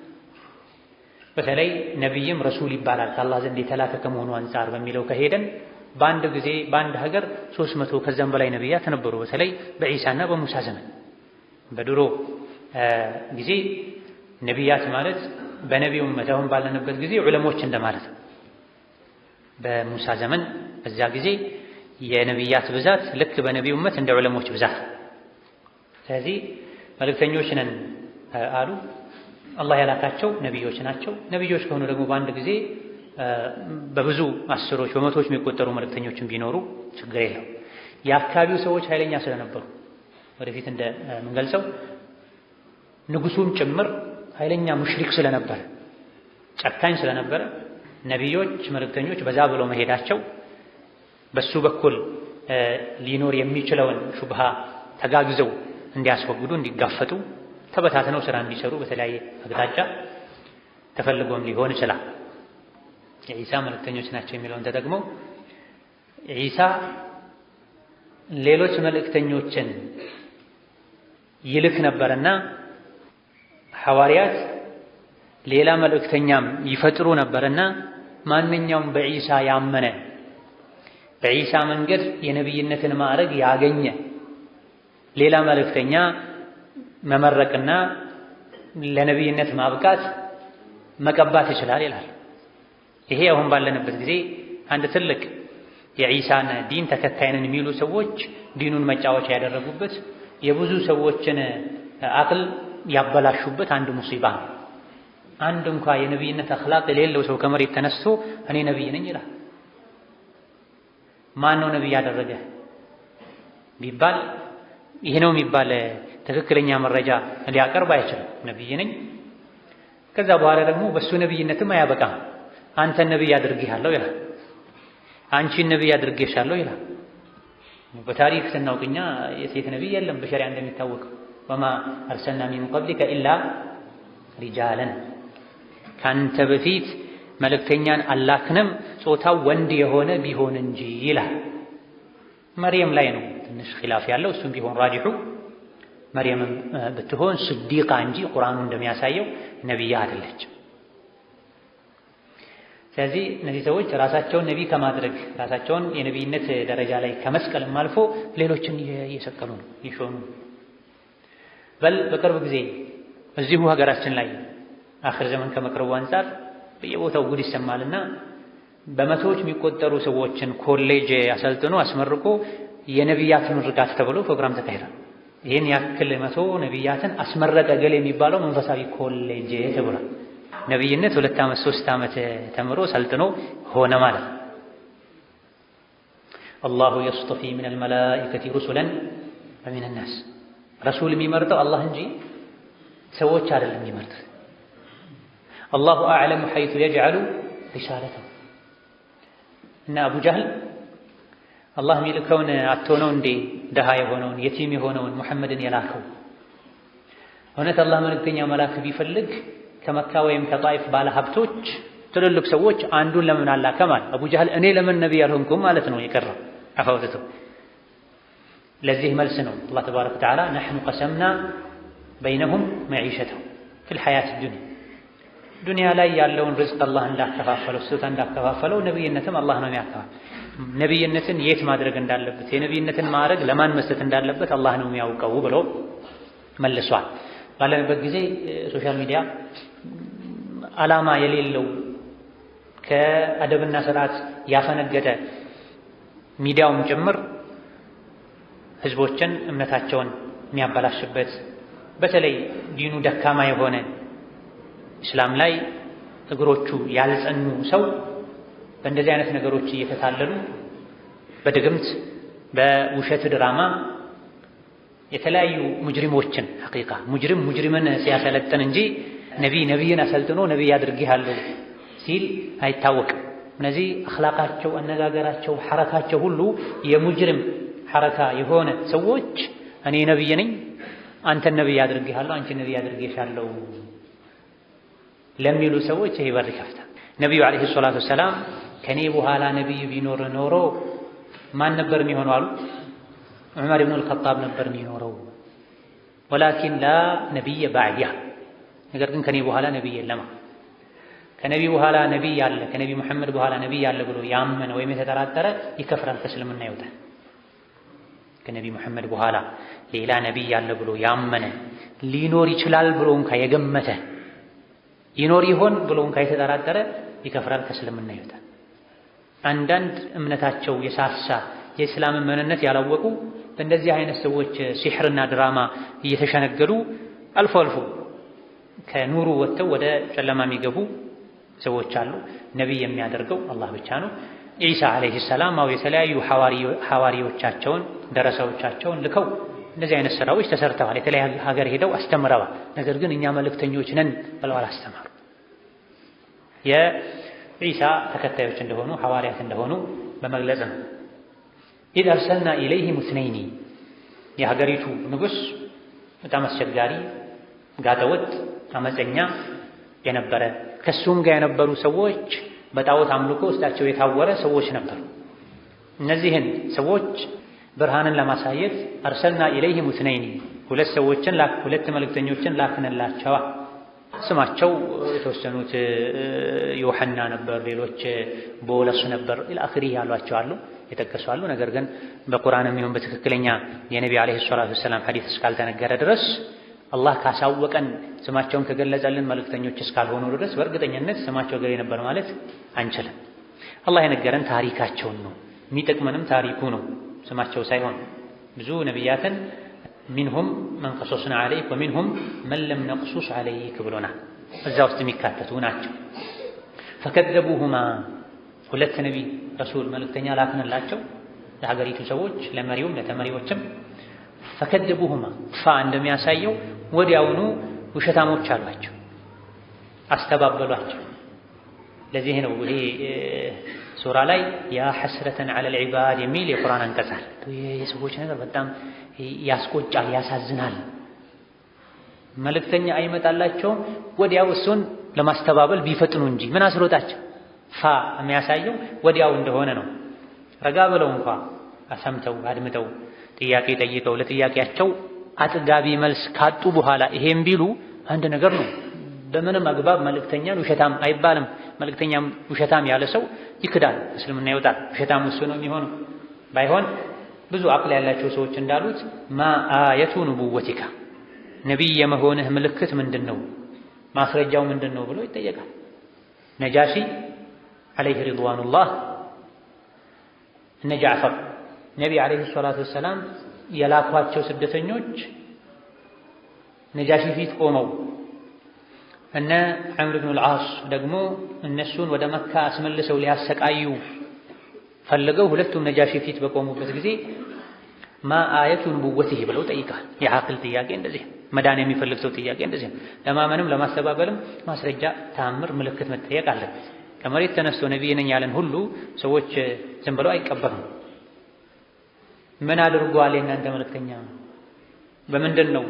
በተለይ ነቢይም ረሱል ይባላል ከአላህ ዘንድ የተላከ ከመሆኑ አንፃር በሚለው ከሄደን በአንድ ጊዜ በአንድ ሀገር 300 ከዛም በላይ ነቢያት ነበሩ። በተለይ በዒሳና በሙሳ ዘመን። በድሮ ጊዜ ነቢያት ማለት በነቢዩ ኡመት አሁን ባለንበት ጊዜ ዑለሞች እንደማለት ነው። በሙሳ ዘመን በዛ ጊዜ የነቢያት ብዛት ልክ በነቢዩ ኡመት እንደ ዑለሞች ብዛት። ስለዚህ መልእክተኞች ነን አሉ። አላህ ያላካቸው ነቢዮች ናቸው። ነቢዮች ከሆኑ ደግሞ በአንድ ጊዜ በብዙ አስሮች በመቶዎች የሚቆጠሩ መልእክተኞችን ቢኖሩ ችግር የለው። የአካባቢው ሰዎች ኃይለኛ ስለነበሩ ወደፊት እንደምንገልጸው ንጉሱም ጭምር ኃይለኛ ሙሽሪክ ስለነበረ ጨካኝ ስለነበረ ነቢዮች መልእክተኞች በዛ ብሎ መሄዳቸው በሱ በኩል ሊኖር የሚችለውን ሹብሃ ተጋግዘው እንዲያስወግዱ እንዲጋፈጡ ተበታትነው ስራ እንዲሰሩ በተለያየ አቅጣጫ ተፈልጎም ሊሆን ይችላል። የዒሳ መልእክተኞች ናቸው የሚለውን ተጠቅመው ዒሳ ሌሎች መልእክተኞችን ይልክ ነበርና ሐዋርያት ሌላ መልእክተኛም ይፈጥሩ ነበርና ማንኛውም በዒሳ ያመነ በዒሳ መንገድ የነቢይነትን ማዕረግ ያገኘ ሌላ መልእክተኛ መመረቅና ለነቢይነት ማብቃት መቀባት ይችላል ይላል። ይሄ አሁን ባለንበት ጊዜ አንድ ትልቅ የዒሳን ዲን ተከታይነን የሚሉ ሰዎች ዲኑን መጫወቻ ያደረጉበት የብዙ ሰዎችን አቅል ያበላሹበት አንድ ሙሲባ ነው። አንድ እንኳ የነቢይነት አኽላቅ የሌለው ሰው ከመሬት ተነስቶ እኔ ነቢይ ነኝ ይላል። ማን ነው ነቢይ ያደረገ ቢባል ይሄ ነው የሚባል ትክክለኛ መረጃ ሊያቀርብ አይችልም። ነቢይ ነኝ ከዛ በኋላ ደግሞ በሱ ነቢይነትም አያበቃም። አንተን ነቢይ አድርጌሃለሁ ይላል። አንቺን ነቢይ አድርጌሻለሁ ይላል። በታሪክ ስናውቅኛ የሴት ነቢይ የለም በሸሪዓ እንደሚታወቀው ወማ አርሰልና ሚን ቀብሊከ ኢላ ሪጃለን ካንተ በፊት መልእክተኛን አላክንም ጾታው ወንድ የሆነ ቢሆን እንጂ ይላል። መርየም ላይ ነው ትንሽ ኺላፍ ያለው። እሱም ቢሆን ራጂሑ መርየምም ብትሆን ስዲቃ እንጂ ቁርአኑ እንደሚያሳየው ነቢይ አይደለችም። ስለዚህ እነዚህ ሰዎች ራሳቸውን ነቢይ ከማድረግ ራሳቸውን የነቢይነት ደረጃ ላይ ከመስቀልም አልፎ ሌሎችን እየሰቀሉ ነው ይሾኑ። በል በቅርብ ጊዜ እዚሁ ሀገራችን ላይ አኽር ዘመን ከመቅረቡ አንፃር በየቦታው ጉድ ይሰማልና በመቶዎች የሚቆጠሩ ሰዎችን ኮሌጅ አሰልጥኖ አስመርቆ የነቢያት ምርቃት ተብሎ ፕሮግራም ተካሂዷል። ይህን ያክል 100 ነቢያትን አስመረቀ ገሌ የሚባለው መንፈሳዊ ኮሌጅ ተብሏል። ነቢይነት 2 ዓመት 3 ዓመት ተምሮ ሰልጥኖ ሆነ ማለት። አላሁ የስጠፊ ሚነል መላኢከቲ ሩሱለን ወሚነን ናስ ረሱል የሚመርጠው አላህ እንጂ ሰዎች አይደለም የሚመርጡት። አላሁ አዕለሙ ሐይቱ የጅዐሉ ሪሳለተሁ እና አቡ ጀህል አላህ የሚልከውን አጥቶ ነው እንዴ ደሃ የሆነውን የቲም የሆነውን ሙሐመድን የላከው? እውነት አላህ መልእክተኛ መላክ ቢፈልግ ከመካ ወይም ከጣይፍ ባለ ሀብቶች ትልልቅ ሰዎች አንዱን ለምን አላከም አለ። አቡ ጀህል እኔ ለምን ነቢይ አልሆንኩም ማለት ነው የቀረው አፈውተቱ። ለዚህ መልስ ነው አላህ ተባረከ ወተዓላ ነሕኑ ቀሰምና በይነሁም መዒሸተሁም ፊል ሐያት ዱንያ ዱንያ ላይ ያለውን ርዝቅ አላህ እንዳከፋፈለው ስጦታ እንዳከፋፈለው ነቢይነትም አላህ ነው የሚያከፋፍለው። ነቢይነትን የት ማድረግ እንዳለበት የነቢይነትን ማዕረግ ለማን መስጠት እንዳለበት አላህ ነው የሚያውቀው ብሎ መልሷል። ባለንበት ጊዜ ሶሻል ሚዲያ ዓላማ የሌለው ከአደብና ስርዓት ያፈነገጠ ሚዲያውም ጭምር ህዝቦችን እምነታቸውን የሚያበላሽበት በተለይ ዲኑ ደካማ የሆነ እስላም ላይ እግሮቹ ያልጸኑ ሰው በእንደዚህ አይነት ነገሮች እየተታለሉ በድግምት በውሸት ድራማ የተለያዩ ሙጅሪሞችን ሐቂቃ ሙጅሪምን ሲያሰለጥን እንጂ ነቢይን አሰልጥኖ ነቢይ አድርጌሃለሁ ሲል አይታወቅም። እነዚህ አኽላቃቸው፣ አነጋገራቸው፣ ሐረካቸው ሁሉ የሙጅሪም ሐረካ የሆነ ሰዎች እኔ ነቢይ ነኝ፣ አንተን ነቢይ አድርጌሃለሁ፣ አንቺን ነቢይ አድርጌሻለሁ ለሚሉ ሰዎች ይሄ በር ይከፍታል። ነቢዩ ዓለይሂ ሰላቱ ወሰላም ከኔ በኋላ ነቢይ ቢኖር ኖሮ ማን ነበር የሚሆነው አሉ? ዑመር ኢብኑ አልኸጣብ ነበር የሚኖረው። ወላኪን ላ ነቢይ ባዕዲያ፣ ነገር ግን ከኔ በኋላ ነቢይ የለም። ከነቢ በኋላ ነቢይ ያለ ከነቢ መሐመድ በኋላ ነቢይ ያለ ብሎ ያመነ ወይም የተጠራጠረ ይከፍራል፣ ከእስልምና ይወጣል። ከነቢ መሐመድ በኋላ ሌላ ነቢይ ያለ ብሎ ያመነ ሊኖር ይችላል ብሎ እንኳ የገመተ ይኖር ይሆን ብሎ እንኳ የተጠራጠረ ይከፍራል፣ ከእስልምና ይወጣል። አንዳንድ እምነታቸው የሳሳ የእስላምን ምንነት ያላወቁ በእንደዚህ አይነት ሰዎች ሲሕርና ድራማ እየተሸነገሉ አልፎ አልፎ ከኑሩ ወጥተው ወደ ጨለማ የሚገቡ ሰዎች አሉ። ነቢይ የሚያደርገው አላህ ብቻ ነው። ኢሳ ዓለይሂ ሰላም የተለያዩ ሐዋሪዎቻቸውን ደረሳዎቻቸውን ልከው እንደዚህ አይነት ስራዎች ተሰርተዋል። የተለያዩ ሀገር ሄደው አስተምረዋል። ነገር ግን እኛ መልእክተኞች ነን ብለው አላስተማሩ። የኢሳ ተከታዮች እንደሆኑ ሐዋርያት እንደሆኑ በመግለጽ ነው። ኢዝ አርሰልና ኢለይሂም እትነይኒ፣ የሀገሪቱ ንጉሥ በጣም አስቸጋሪ፣ ጋጠወጥ፣ አመፀኛ የነበረ ከሱም ጋር የነበሩ ሰዎች በጣዖት አምልኮ ውስጣቸው የታወረ ሰዎች ነበሩ። እነዚህን ሰዎች ብርሃንን ለማሳየት አርሰልና ኢለይሂም እትነይኒ፣ ሁለት መልእክተኞችን ላክንላቸዋ። ስማቸው የተወሰኑት ዮሐና ነበር፣ ሌሎች ቦለስ ነበር ኢላአኺሪ ያሏቸው አሉ፣ የጠቀሱ አሉ። ነገር ግን በቁርአንም ይሁን በትክክለኛ የነቢ ዓለይሂ ሰላቱ ወሰላም ሐዲስ እስካልተነገረ ድረስ አላህ ካሳወቀን ስማቸውን ከገለጸልን መልእክተኞች እስካልሆኑ ድረስ በእርግጠኝነት ስማቸው ገሌ ነበር ማለት አንችልም። አላህ የነገረን ታሪካቸውን ነው፣ የሚጠቅመንም ታሪኩ ነው፣ ስማቸው ሳይሆን። ብዙ ነቢያትን ሚንሁም መን ቀሶስና ዐለይክ ወሚንሁም መን ለም ነቅሱስ ዐለይክ ብሎናል፣ እዛ ውስጥ የሚካተቱ ናቸው። ፈከዘቡሁማ፣ ሁለት ነቢይ ረሱል መልእክተኛ ላክንላቸው ለሀገሪቱ ሰዎች፣ ለመሪውም ለተመሪዎችም። ፈከዘቡሁማ እንደሚያሳየው ወዲያውኑ ውሸታሞች አሏቸው፣ አስተባበሏቸው። ለዚህ ነው ይሄ ሱራ ላይ ያ ሐስረተን ዐለል ዒባድ የሚል የቁርአን አንቀጽ አለ። የሰዎች ነገር በጣም ያስቆጫል፣ ያሳዝናል። መልእክተኛ አይመጣላቸውም፣ ወዲያው እሱን ለማስተባበል ቢፈጥኑ እንጂ ምን አስሮጣቸው? የሚያሳየው ወዲያው እንደሆነ ነው። ረጋ ብለው እንኳ አሰምተው አድምጠው ጥያቄ ጠይቀው ለጥያቄያቸው አጥጋቢ መልስ ካጡ በኋላ ይሄም ቢሉ አንድ ነገር ነው። በምንም አግባብ መልእክተኛን ውሸታም አይባልም። መልእክተኛም ውሸታም ያለ ሰው ይክዳል፣ እስልምና ይወጣል። ውሸታም እሱ ነው የሚሆነው። ባይሆን ብዙ አቅል ያላቸው ሰዎች እንዳሉት ማ አየቱ ንቡወቲካ፣ ነቢይ የመሆንህ ምልክት ምንድን ነው? ማስረጃው ምንድን ነው ብሎ ይጠየቃል። ነጃሺ ዐለይሂ ሪድዋኑላህ እነ ጃዕፈር ነቢ ዐለይሂ ሰላቱ ወሰላም የላኳቸው ስደተኞች ነጃሺ ፊት ቆመው እነ ዐምር ብኑ አልዓስ ደግሞ እነሱን ወደ መካ አስመልሰው ሊያሰቃዩ ፈልገው ሁለቱም ነጃሺ ፊት በቆሙበት ጊዜ ማ አየቱ ንቡወቲህ ብለው ጠይቃል። የዓቅል ጥያቄ እንደዚህ፣ መዳን የሚፈልግ ሰው ጥያቄ እንደዚህ። ለማመንም ለማስተባበልም ማስረጃ፣ ተአምር፣ ምልክት መጠየቅ አለበት። ከመሬት ተነስቶ ነቢይ ነኝ ያለን ሁሉ ሰዎች ዝም ብለው አይቀበሉም። ምን አድርጓል የእናንተ መልእክተኛ? በምንድን ነው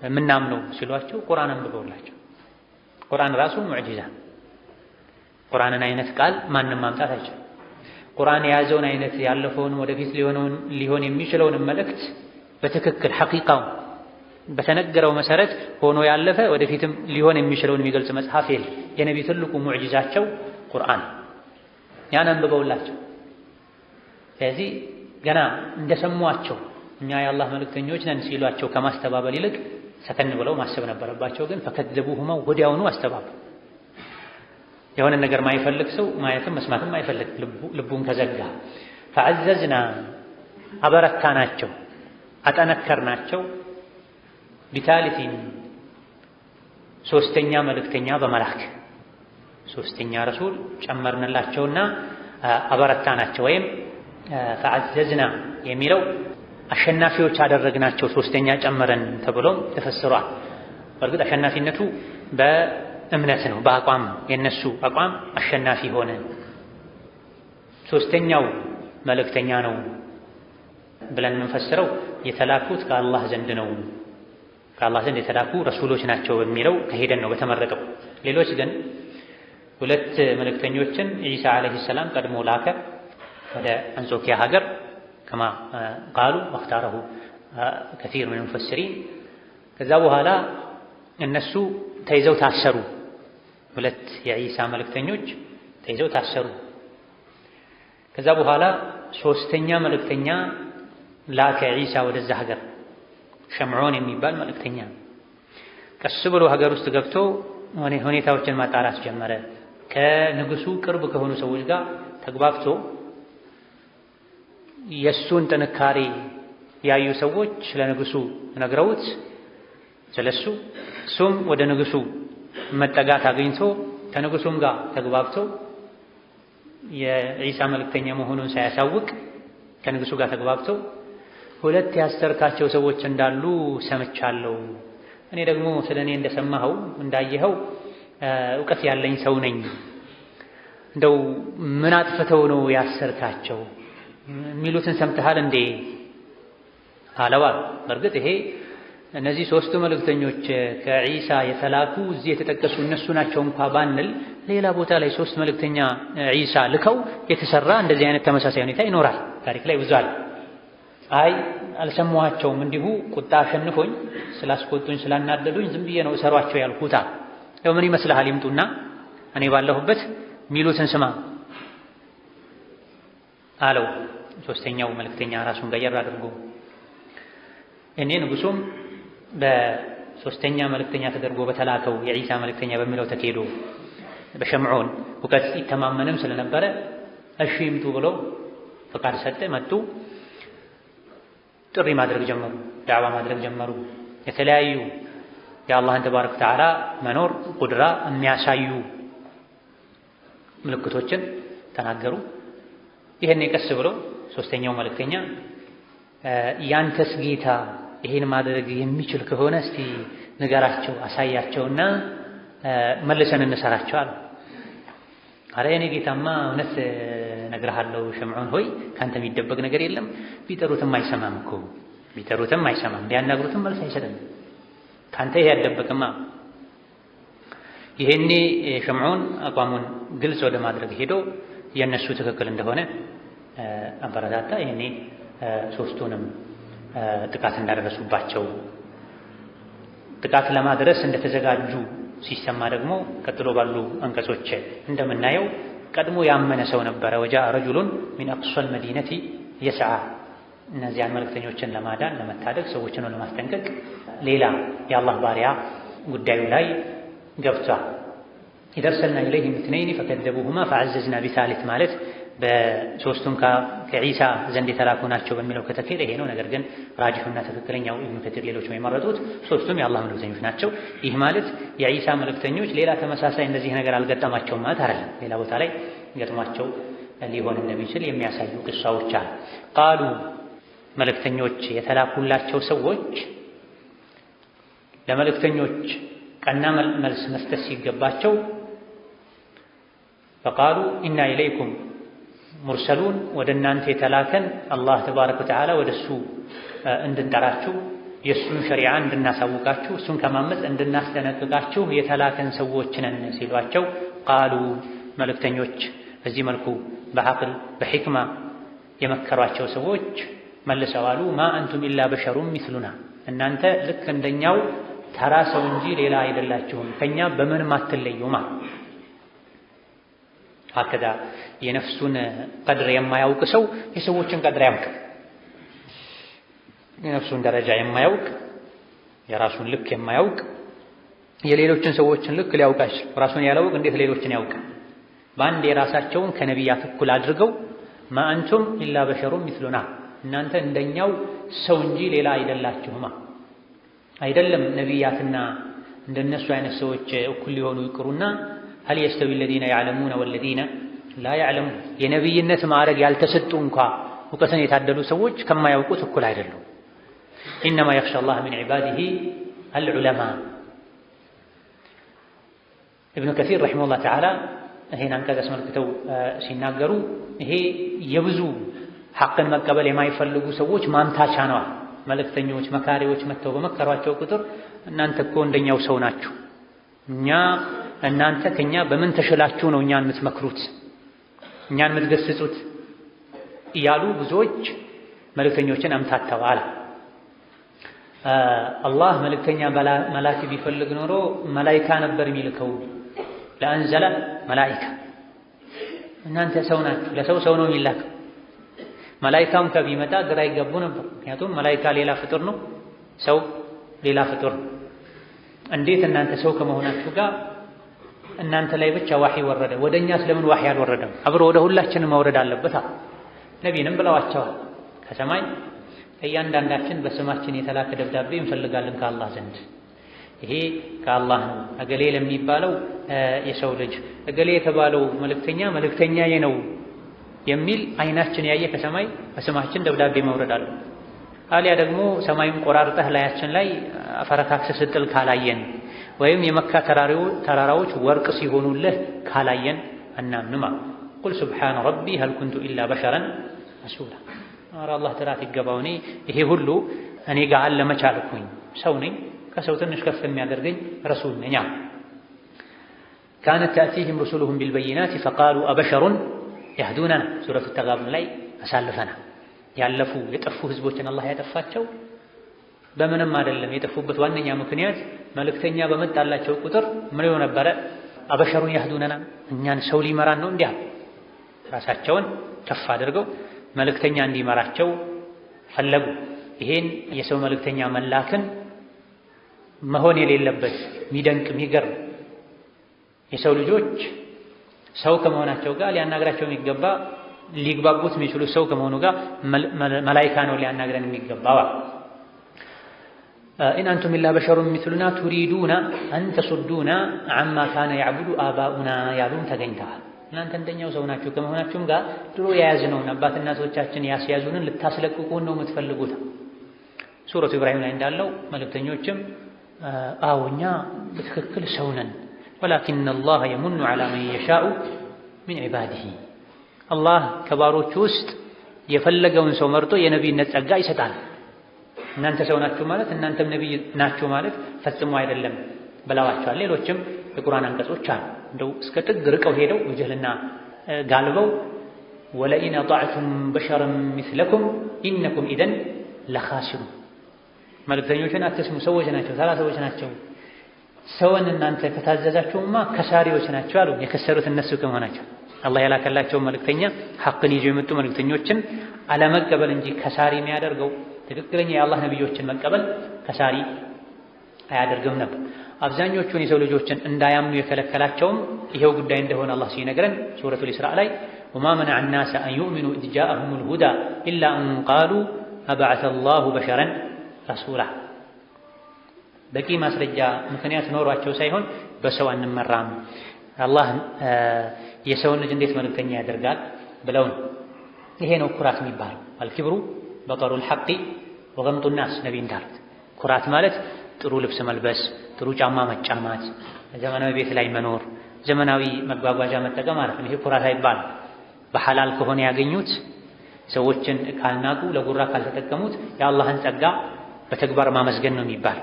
የምናምነው ሲሏቸው ቁርአን አንብበውላቸው። ቁርአን ራሱ ሙዕጂዛ፣ ቁርአንን አይነት ቃል ማንም ማምጣት አይችልም። ቁርአን የያዘውን አይነት ያለፈውን ወደፊት ሊሆን የሚችለውን መልእክት በትክክል ሐቂቃው በተነገረው መሰረት ሆኖ ያለፈ ወደፊትም ሊሆን የሚችለውን የሚገልጽ መጽሐፍ የለም። የነቢ ትልቁ ሙዕጂዛቸው ቁርአን፣ ያን አንብበውላቸው። ስለዚህ ገና እንደሰሟቸው እኛ የአላህ መልእክተኞች ነን ሲሏቸው ከማስተባበል ይልቅ ሰከን ብለው ማሰብ ነበረባቸው። ግን ፈከዘቡሁማ ወዲያውኑ አስተባበሉ። የሆነ ነገር ማይፈልግ ሰው ማየትም መስማትም አይፈልግ፣ ልቡን ከዘጋ። ፈዐዘዝና አበረታናቸው፣ አጠነከርናቸው። ቢታሊቲን ሶስተኛ መልእክተኛ በመላክ ሶስተኛ ረሱል ጨመርንላቸውና አበረታናቸው። ወይም ፈዐዘዝና የሚለው አሸናፊዎች አደረግናቸው ሶስተኛ ጨመረን ተብሎም ተፈስሯል። በእርግጥ አሸናፊነቱ እምነት ነው፣ በአቋም የነሱ አቋም አሸናፊ ሆነ። ሶስተኛው መልእክተኛ ነው ብለን የምንፈስረው የተላኩት ከአላህ ዘንድ ነው፣ ከአላህ ዘንድ የተላኩ ረሱሎች ናቸው በሚለው ከሄደን ነው በተመረጠው። ሌሎች ግን ሁለት መልእክተኞችን ዒሳ ዓለይሂ ሰላም ቀድሞ ላከ ወደ አንጾኪያ ሀገር ከማ ቃሉ ወክታረሁ ከሲር ምን ሙፈሲሪን። ከዛ በኋላ እነሱ ተይዘው ታሰሩ። ሁለት የዒሳ መልእክተኞች ተይዘው ታሰሩ። ከዛ በኋላ ሶስተኛ መልእክተኛ ላከ ዒሳ ወደዛ ሀገር፣ ሸምዖን የሚባል መልእክተኛ። ቀስ ብሎ ሀገር ውስጥ ገብቶ ሁኔታዎችን ማጣራት ጀመረ። ከንጉሱ ቅርብ ከሆኑ ሰዎች ጋር ተግባብቶ የእሱን ጥንካሬ ያዩ ሰዎች ለንጉሱ ነግረውት ስለሱ እሱም ወደ ንጉሱ መጠጋት አግኝቶ ከንጉሱም ጋር ተግባብቶ የዒሳ መልእክተኛ መሆኑን ሳያሳውቅ ከንጉሱ ጋር ተግባብቶ ሁለት ያስተርካቸው ሰዎች እንዳሉ ሰምቻለሁ። እኔ ደግሞ ስለኔ እንደሰማኸው እንዳየኸው እውቀት ያለኝ ሰው ነኝ። እንደው ምን አጥፍተው ነው ያሰርካቸው የሚሉትን ሰምተሃል እንዴ አለዋል። በእርግጥ ይሄ እነዚህ ሶስቱ መልእክተኞች ከዒሳ የተላኩ እዚህ የተጠቀሱ እነሱ ናቸው እንኳ ባንል ሌላ ቦታ ላይ ሶስት መልእክተኛ ዒሳ ልከው የተሰራ እንደዚህ አይነት ተመሳሳይ ሁኔታ ይኖራል። ታሪክ ላይ ብዙ አለ። አይ አልሰማኋቸውም፣ እንዲሁ ቁጣ አሸንፎኝ ስላስቆጡኝ ስላናደዱኝ ዝም ብዬ ነው እሰሯቸው ያልኩታ። ያው ምን ይመስልሃል ይምጡና እኔ ባለሁበት ሚሉትን ስማ አለው። ሶስተኛው መልእክተኛ ራሱን ቀየር አድርጎ እኔ ንጉሱም በሶስተኛ መልእክተኛ ተደርጎ በተላከው የዒሳ መልእክተኛ በሚለው ተኬዶ በሸምዖን እውቀት ይተማመንም ስለነበረ እሺ ይምጡ ብሎ ፈቃድ ሰጠ። መጡ። ጥሪ ማድረግ ጀመሩ፣ ዳዕዋ ማድረግ ጀመሩ። የተለያዩ የአላህን ተባረከ ወተዓላ መኖር ቁድራ የሚያሳዩ ምልክቶችን ተናገሩ። ይሄን ቀስ ብሎ ሶስተኛው መልእክተኛ ያንተስ ጌታ ይሄን ማድረግ የሚችል ከሆነ እስቲ ንገራቸው፣ አሳያቸውና መልሰን እንሰራቸው አለ። አረ የኔ ጌታማ እውነት ነግርሃለሁ ሸምዖን ሆይ ካንተ የሚደበቅ ነገር የለም። ቢጠሩትም አይሰማም እኮ ቢጠሩትም አይሰማም፣ ቢያናግሩትም መልስ አይሰጥም። ካንተ ይሄ ያደበቅማ። ይሄኔ ሸምዖን አቋሙን ግልጽ ወደ ማድረግ ሄዶ የነሱ ትክክል እንደሆነ አበረታታ። ይሄኔ ሶስቱንም ጥቃት እንዳደረሱባቸው ጥቃት ለማድረስ እንደተዘጋጁ ሲሰማ ደግሞ ቀጥሎ ባሉ አንቀጾች እንደምናየው ቀድሞ ያመነ ሰው ነበረ። ወጃአ ረጁሉን ሚን አቅሷል መዲነቲ የስዓ። እነዚያን መልእክተኞችን ለማዳን ለመታደግ ሰዎችን ለማስጠንቀቅ ሌላ የአላህ ባሪያ ጉዳዩ ላይ ገብቷል። ኢዘ አርሰልና ኢለይሂም ኢስነይኒ ፈከዘቡሁማ ፈዐዘዝና ቢሳሊስ ማለት በሶስቱም ከዒሳ ዘንድ የተላኩ ናቸው በሚለው ከተኬደ ይሄ ነው። ነገር ግን ራጅሑና ትክክለኛው ኢብኑ ከቲር ሌሎች የመረጡት ሶስቱም የአላህ መልእክተኞች ናቸው። ይህ ማለት የዒሳ መልእክተኞች ሌላ ተመሳሳይ እንደዚህ ነገር አልገጠማቸውም ማለት አይደለም። ሌላ ቦታ ላይ ገጥሟቸው ሊሆን እንደሚችል የሚያሳዩ ቅሳዎች አሉ። ቃሉ መልእክተኞች የተላኩላቸው ሰዎች ለመልእክተኞች ቀና መልስ መስጠት ሲገባቸው ፈቃሉ ኢና ኢለይኩም ሙርሰሉን ወደ እናንተ የተላከን አላህ ተባረከ ወተዓላ ወደ እሱ እንድንጠራችሁ የእሱን ሸሪዓ እንድናሳውቃችሁ እሱን ከማመፅ እንድናስጠነቅቃችሁ የተላከን ሰዎች ነን ሲሏቸው ቃሉ መልእክተኞች በዚህ መልኩ በዐቅል በሕክማ የመከሯቸው ሰዎች መልሰዋሉ ማ አንቱም ኢላ በሸሩን ሚስሉና እናንተ ልክ እንደኛው ተራ ሰው እንጂ ሌላ አይደላችሁም፣ ከኛ በምንም አትለዩማ። ሀከዛ የነፍሱን ቀድር የማያውቅ ሰው የሰዎችን ቀድር አያውቅም። የነፍሱን ደረጃ የማያውቅ የራሱን ልክ የማያውቅ የሌሎችን ሰዎችን ልክ ሊያውቅ አይችልም። ራሱን ያላውቅ እንዴት ሌሎችን ያውቅ? በአንድ የራሳቸውን ከነቢያት እኩል አድርገው ማ አንቱም ኢላ በሸሩን ሚስሉና እናንተ እንደኛው ሰው እንጂ ሌላ አይደላችሁማ። አይደለም ነቢያትና እንደነሱ አይነት ሰዎች እኩል ሊሆኑ ይቅሩና هل يستوي الذين يعلمون والذين لا يعلمون የነብይነት ማዕረግ ያልተሰጡ እንኳ እውቀትን የታደሉ ሰዎች ከማያውቁት እኩል አይደሉም። إنما يخشى الله من عباده العلماء ኢብኑ ከሲር ረሒመሁላህ ተዓላ ይሄን አንቀጽ አስመልክተው ሲናገሩ ይሄ የብዙ ሐቅን መቀበል የማይፈልጉ ሰዎች ማምታቻ ነው። መልእክተኞች መካሪዎች መጥተው በመከሯቸው ቁጥር እናንተ እኮ እንደኛው ሰው ናችሁ፣ እናንተ ከኛ በምን ተሽላችሁ ነው እኛን የምትመክሩት እኛን የምትገስጹት እያሉ ብዙዎች መልእክተኞችን አምታተዋል። አላህ መልእክተኛ መላክ ቢፈልግ ኖሮ መላኢካ ነበር የሚልከው። ለአንዘለ መላኢካ እናንተ ሰው ናችሁ፣ ለሰው ሰው ነው የሚላከው። መላኢካም ከቢመጣ ግራ ይገቡ ነበር። ምክንያቱም መላኢካ ሌላ ፍጡር ነው፣ ሰው ሌላ ፍጡር ነው። እንዴት እናንተ ሰው ከመሆናችሁ ጋር እናንተ ላይ ብቻ ዋህይ ወረደ፣ ወደኛ ስለምን ዋህይ አልወረደም? አብሮ ወደ ሁላችንም መውረድ አለበት። ነቢይንም ብለዋቸዋል። ከሰማይ እያንዳንዳችን በስማችን የተላከ ደብዳቤ እንፈልጋለን ከአላህ ዘንድ። ይሄ ከአላህ ነው። እገሌ ለሚባለው የሰው ልጅ እገሌ የተባለው መልእክተኛዬ ነው የሚል አይናችን ያየ ከሰማይ በስማችን ደብዳቤ መውረድ አለ። አሊያ ደግሞ ሰማዩን ቆራርጠህ ላያችን ላይ አፈረካክሰህ ስጥል ካላየን ወይም የመካ ተራራዎች ወርቅ ሲሆኑልህ ካላየን አናምንም። ቁል ሱብሓነ ረቢ ሀል ኩንቱ ኢላ በሸረን ረሱላ። ኧረ አላህ ጥራት ይገባው፣ ይሄ ሁሉ እኔ ጋር አለ መቻልኩኝ፣ ሰው ነኝ፣ ከሰው ትንሽ ከፍ የሚያደርገኝ ረሱል ነኝ። ካነት ተእቲህም ሩሱሉሁም ቢልበይናት ፈቃሉ አበሸሩን ያህዱነና ሱረቱ ተጋቡን ላይ አሳልፈና ያለፉ የጠፉ ህዝቦችን አላህ ያጠፋቸው በምንም አይደለም። የጠፉበት ዋነኛ ምክንያት መልእክተኛ በመጣላቸው ቁጥር ምን ይሆን ነበረ? አበሸሩን ያህዱነና እኛን ሰው ሊመራን ነው እንዲያ ራሳቸውን ከፍ አድርገው መልእክተኛ እንዲመራቸው ፈለጉ። ይሄን የሰው መልእክተኛ መላክን መሆን የሌለበት ሚደንቅ ሚገርም የሰው ልጆች ሰው ከመሆናቸው ጋር ሊያናግራቸው የሚገባ ሊግባቡት የሚችሉ ሰው ከመሆኑ ጋር መላኢካ ነው ሊያናግረን የሚገባው። ኢን አንቱም ኢላ በሸሩን ሚስሉና ቱሪዱና አን ተሱዱና ዐማ ካነ ያዕቡዱ አባኡና ያሉን ተገኝተዋል። እናንተ እንደኛው ሰው ናችሁ ከመሆናችሁም ጋር ድሮ የያዝነውን አባት እናቶቻችን ያስያዙንን ልታስለቅቁን ነው የምትፈልጉት። ሱረቱ ኢብራሂም ላይ እንዳለው መልእክተኞችም እኛ በትክክል ሰው ነን፣ ወላኪነ አላህ የሙኑ ዐላ መን የሻኡ ሚን ዒባዲሂ፣ አላህ ከባሮቹ ውስጥ የፈለገውን ሰው መርጦ የነቢይነት ጸጋ ይሰጣል። እናንተ ሰው ናችሁ ማለት እናንተም ነቢይ ናችሁ ማለት ፈጽሞ አይደለም ብለዋቸዋል። ሌሎችም የቁርአን አንቀጾች አሉ እንደው እስከ ጥግ ርቀው ሄደው ወጀልና ጋልበው ወለኢን አጣዕቱም በሸረን ሚስለኩም ኢነኩም ኢዘን ለኻሲሩን፣ መልእክተኞችን አትስሙ፣ ሰዎች ናቸው፣ ተራ ሰዎች ናቸው፣ ሰውን እናንተ ከታዘዛችሁማ ከሳሪዎች ናቸው አሉ። የከሰሩት እነሱ ከመሆናቸው አላህ የላከላቸው መልእክተኛ ሐቅን ይዘው የመጡ መልእክተኞችን አለመቀበል እንጂ ከሳሪ የሚያደርገው ትክክለኛ የአላህ ነቢዮችን መቀበል ከሳሪ አያደርግም ነበር። አብዛኞቹን የሰው ልጆችን እንዳያምኑ የከለከላቸውም ይሄው ጉዳይ እንደሆነ አላህ ሲነግረን ሱረቱል ኢስራእ ላይ ወማ መነዐ ናሰ አን ዩእሚኑ ኢዝ ጃአሁሙል ሁዳ ኢላ አን ቃሉ አበዐሰ አላሁ በሸረን ረሱላ። በቂ ማስረጃ ምክንያት ኖሯቸው ሳይሆን በሰው አንመራም፣ አላህ የሰውን ልጅ እንዴት መልእክተኛ ያደርጋል ብለው ነው። ይሄ ነው ኩራት የሚባለው። አልኪብሩ በጠሩል ሐቂ ወገምጡ ናስ ነቢ እንዳሉት ኩራት ማለት ጥሩ ልብስ መልበስ፣ ጥሩ ጫማ መጫማት፣ ዘመናዊ ቤት ላይ መኖር፣ ዘመናዊ መጓጓዣ መጠቀም ማለት ነው። ይሄ ኩራት አይባልም። በሐላል ከሆነ ያገኙት ሰዎችን ካልናቁ ለጉራ ካልተጠቀሙት የአላህን ጸጋ በተግባር ማመስገን ነው የሚባል።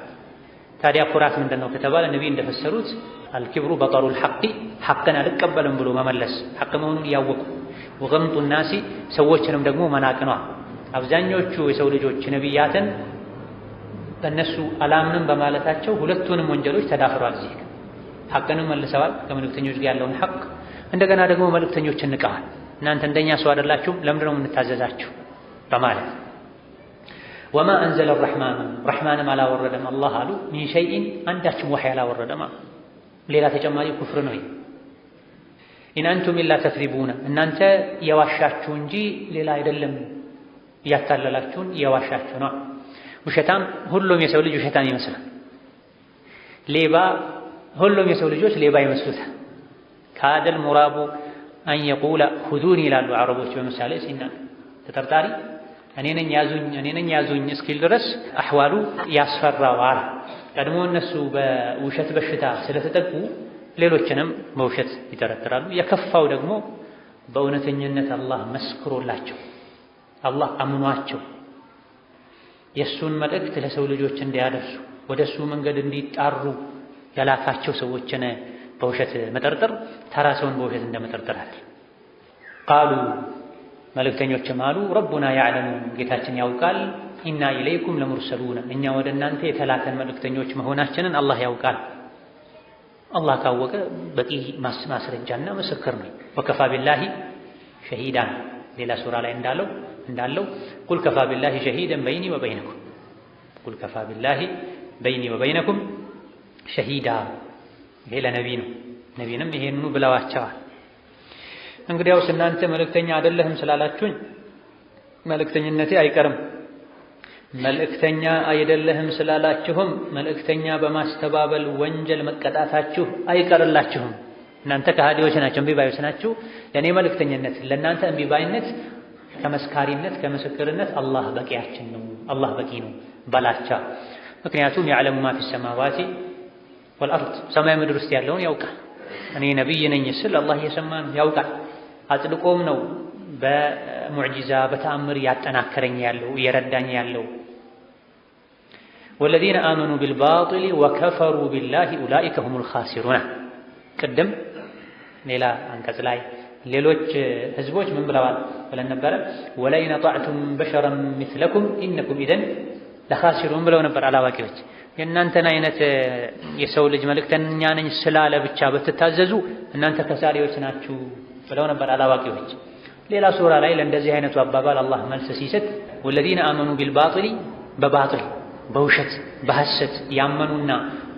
ታዲያ ኩራት ምንድነው ከተባለ ነቢ እንደፈሰሩት አልኪብሩ በጠሩል ሐቂ ሐቅን አልቀበልም ብሎ መመለስ፣ ሐቅ መሆኑን እያወቁ ወገምጡ ናሲ ሰዎችንም ደግሞ መናቅ ነው። አብዛኞቹ የሰው ልጆች ነቢያትን በእነሱ አላምንም በማለታቸው ሁለቱንም ወንጀሎች ተዳፍረዋል። እዚህ ሐቅንም መልሰዋል፣ ከመልእክተኞች ጋር ያለውን ሐቅ፣ እንደገና ደግሞ መልእክተኞችን ንቀዋል። እናንተ እንደኛ ሰው አይደላችሁም፣ ለምንድን ነው የምንታዘዛችሁ በማለት ወማ አንዘለ ረሕማኑ ረሕማንም አላወረደም አላህ አሉ ሚን ሸይኢን አንዳችም ወሕይ አላወረደም። ሌላ ተጨማሪ ኩፍር ነው። ኢን አንቱም ኢላ ተክዚቡና እናንተ የዋሻችሁ እንጂ ሌላ አይደለም፣ እያታለላችሁን የዋሻችሁ ነው። ውሸታም ሁሉም የሰው ልጅ ውሸታም ይመስላል። ሌባ ሁሉም የሰው ልጆች ሌባ ይመስሉታል። ካደል ሙራቡ አን የቁለ ሁዱኒ ይላሉ አረቦች በምሳሌ ሲናገሩ። ተጠርጣሪ እኔ ነኝ ያዙኝ እስኪል ድረስ አሕዋሉ ያስፈራዋል። ቀድሞ እነሱ በውሸት በሽታ ስለተጠቁ ሌሎችንም በውሸት ይጠረጥራሉ። የከፋው ደግሞ በእውነተኝነት አላህ መስክሮላቸው አላህ አምኗቸው የእሱን መልእክት ለሰው ልጆች እንዲያደርሱ ወደ እሱ መንገድ እንዲጣሩ ያላካቸው ሰዎችን በውሸት መጠርጠር ተራ ሰውን በውሸት እንደመጠርጠር አይደል። ቃሉ መልእክተኞችም አሉ ረቡና ያዕለሙ ጌታችን ያውቃል ኢና ኢለይኩም ለሙርሰሉን እኛ ወደ እናንተ የተላከን መልእክተኞች መሆናችንን አላህ ያውቃል። አላህ ካወቀ በቂ ማስረጃና ምስክር ነው። ወከፋ ቢላሂ ሸሂዳን ሌላ ሱራ ላይ እንዳለው ቁል ከፋ ቢላሂ ሸሂደን በይኒ ወበይነኩም ቁል ከፋ ቢላሂ በይኒ ወበይነኩም ሸሂዳ። ይሄ ለነቢይ ነው። ነቢይንም ይሄንኑ ብለዋቸዋል። እንግዲያውስ እናንተ መልእክተኛ አይደለህም ስላላችሁኝ መልእክተኝነቴ አይቀርም። መልእክተኛ አይደለህም ስላላችሁም መልእክተኛ በማስተባበል ወንጀል መቀጣታችሁ አይቀርላችሁም። እናንተ ከሃዲዎች ናቸው፣ እምቢባዮች ናችሁ። ለእኔ መልእክተኝነት ለእናንተ እምቢባይነት ከመስካሪነት ከምስክርነት አላህ በቂያችን ነው፣ አላህ በቂ ነው በላቸው። ምክንያቱም ያዕለሙ ማ ፊ ሰማዋቲ ወልአርድ ሰማይ ምድር ውስጥ ያለውን ያውቃል። እኔ ነቢይ ነኝ ስል አላህ እየሰማ ነው ያውቃል። አጽድቆም ነው በሙዕጂዛ በተአምር ያጠናከረኝ ያለው እየረዳኝ ያለው። ወለዚነ አመኑ ቢልባጢል ወከፈሩ ቢላሂ ኡላኢከ ሁሙል ኻሲሩን። ቅድም ሌላ አንቀጽ ላይ ሌሎች ህዝቦች ምን ብለዋል ብለን ነበረ? ወለኢን አጣዕቱም በሸረን ሚስለኩም ኢነኩም ኢዘን ለኻሲሩን ብለው ነበር አላዋቂዎች። የእናንተን አይነት የሰው ልጅ መልእክተኛ ነኝ ስላለ ብቻ ብትታዘዙ እናንተ ከሳሪዎች ናችሁ ብለው ነበር አላዋቂዎች። ሌላ ሱራ ላይ ለእንደዚህ አይነቱ አባባል አላህ መልስ ሲሰጥ ወለዚነ አመኑ ቢልባጢል በባጢል በውሸት በሐሰት ያመኑና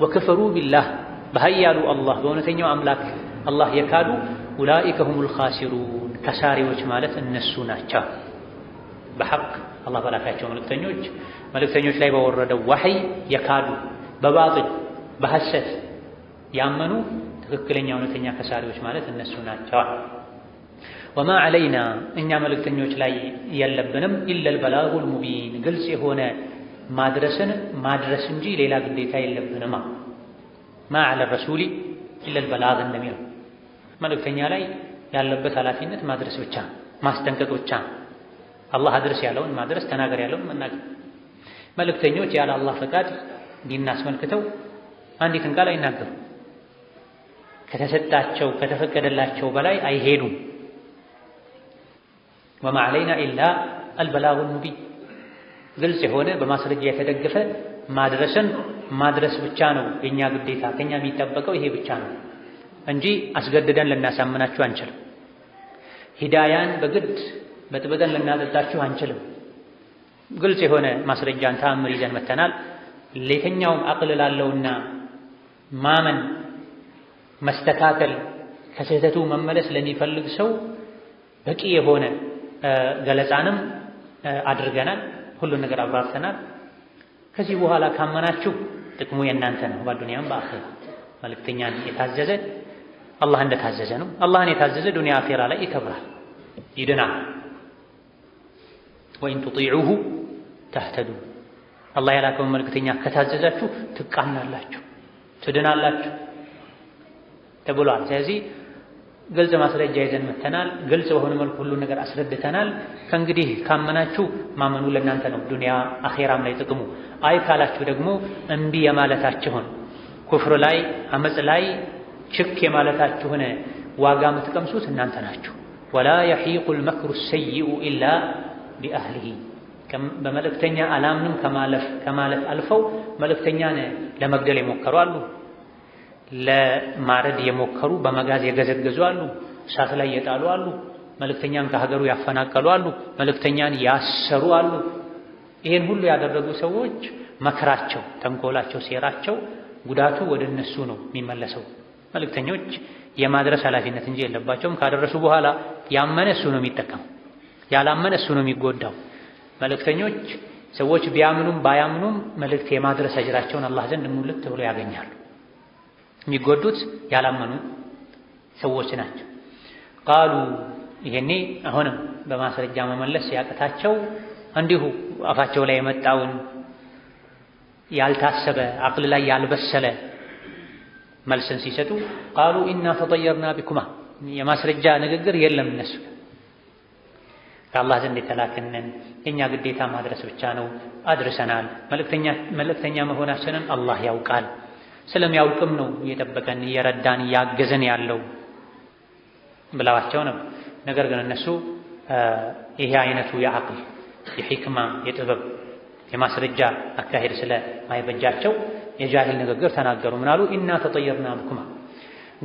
ወከፈሩ ቢላህ በኃያሉ አላህ በእውነተኛው አምላክ አላህ የካዱ ኡላኢከ ሁሙል ኻሲሩን ከሳሪዎች ማለት እነሱ ናቸው። በሐቅ አላህ በላካቸው መልእክተኞች ላይ በወረደው ወሕይ የካዱ በባጢል በሐሰት ያመኑ ትክክለኛ እውነተኛ ከሳሪዎች ማለት እነሱ ናቸው። ወማ ዐለይና እኛ መልእክተኞች ላይ የለብንም ኢለል በላጉል ሙቢን ግልጽ የሆነ ማድረስ እንጂ ሌላ ግዴታ የለብንም። ማ ዐለ ረሱሊ ኢለል በላግ እንደሚለው መልእክተኛ ላይ ያለበት ኃላፊነት ማድረስ ብቻ ማስጠንቀቅ ብቻ። አላህ አድርስ ያለውን ማድረስ፣ ተናገር ያለውን መናገር። መልእክተኞች ያለ አላህ ፈቃድ ዲን አስመልክተው አንዲትን ቃል አይናገሩ። ከተሰጣቸው ከተፈቀደላቸው በላይ አይሄዱም። ወማ ዐለይና ኢላ አልበላጉል ሙቢን ግልጽ የሆነ በማስረጃ የተደገፈ ማድረስ ብቻ ነው የኛ ግዴታ። ከኛ የሚጠበቀው ይሄ ብቻ ነው እንጂ አስገድደን ልናሳምናችሁ አንችልም። ሂዳያን በግድ በጥብጠን ልናጠጣችሁ አንችልም። ግልጽ የሆነ ማስረጃን ተአምር ይዘን መተናል። ለየትኛውም አቅል ላለውና ማመን መስተካከል ከስህተቱ መመለስ ለሚፈልግ ሰው በቂ የሆነ ገለጻንም አድርገናል። ሁሉን ነገር አብራርተናል። ከዚህ በኋላ ካመናችሁ ጥቅሙ የእናንተ ነው፣ በዱንያም በአኺራ። መልእክተኛን የታዘዘ አላህ እንደታዘዘ ነው። አላህን የታዘዘ ዱንያ አኺራ ላይ ይከብራል፣ ይድናል። ወኢን ቱጢዑሁ ተህተዱ አላህ ያላከውን መልእክተኛ ከታዘዛችሁ ትቃናላችሁ፣ ትድናላችሁ ተብሏል። ስለዚህ ግልጽ ማስረጃ ይዘን መተናል። ግልጽ በሆነ መልኩ ሁሉን ነገር አስረድተናል። ከእንግዲህ ካመናችሁ ማመኑ ለእናንተ ነው፣ ዱንያ አኼራም ላይ ጥቅሙ። አይ ካላችሁ ደግሞ እምቢ የማለታችሁን ኩፍር ላይ አመፅ ላይ ችክ የማለታችሁን ዋጋ የምትቀምሱት እናንተ ናችሁ። ወላ የሒቁል መክሩ ሰይኡ ኢላ ቢአህሊሂ በመልእክተኛ አላምንም ከማለት አልፈው መልእክተኛን ለመግደል የሞከሩ አሉ። ለማረድ የሞከሩ በመጋዝ የገዘገዙ አሉ። እሳት ላይ የጣሉ አሉ። መልእክተኛን ከሀገሩ ያፈናቀሉ አሉ። መልእክተኛን ያሰሩ አሉ። ይሄን ሁሉ ያደረጉ ሰዎች መከራቸው፣ ተንኮላቸው፣ ሴራቸው፣ ጉዳቱ ወደ እነሱ ነው የሚመለሰው። መልእክተኞች የማድረስ ኃላፊነት እንጂ የለባቸውም። ካደረሱ በኋላ ያመነ እሱ ነው የሚጠቀመው፣ ያላመነ እሱ ነው የሚጎዳው። መልእክተኞች ሰዎች ቢያምኑም ባያምኑም መልእክት የማድረስ አጅራቸውን አላህ ዘንድ ሙልት ብሎ ያገኛሉ። የሚጎዱት ያላመኑ ሰዎች ናቸው። ቃሉ ይሄኔ አሁንም በማስረጃ መመለስ ያቅታቸው እንዲሁ አፋቸው ላይ የመጣውን ያልታሰበ አቅል ላይ ያልበሰለ መልስን ሲሰጡ ቃሉ ኢና ተጠየርና ቢኩማ የማስረጃ ንግግር የለም እነሱ ከአላህ ዘንድ የተላክንን የኛ ግዴታ ማድረስ ብቻ ነው አድርሰናል መልእክተኛ መሆናችንን አላህ ያውቃል ስለሚያውቅም ነው እየጠበቀን እየረዳን እያገዘን ያለው ብለዋቸው ነው ነገር ግን እነሱ ይሄ አይነቱ የዐቅል የሕክማ የጥበብ የማስረጃ አካሄድ ስለማይበጃቸው የጃሂል ንግግር ተናገሩ ምን አሉ ኢና ተጠየርና ቢኩማ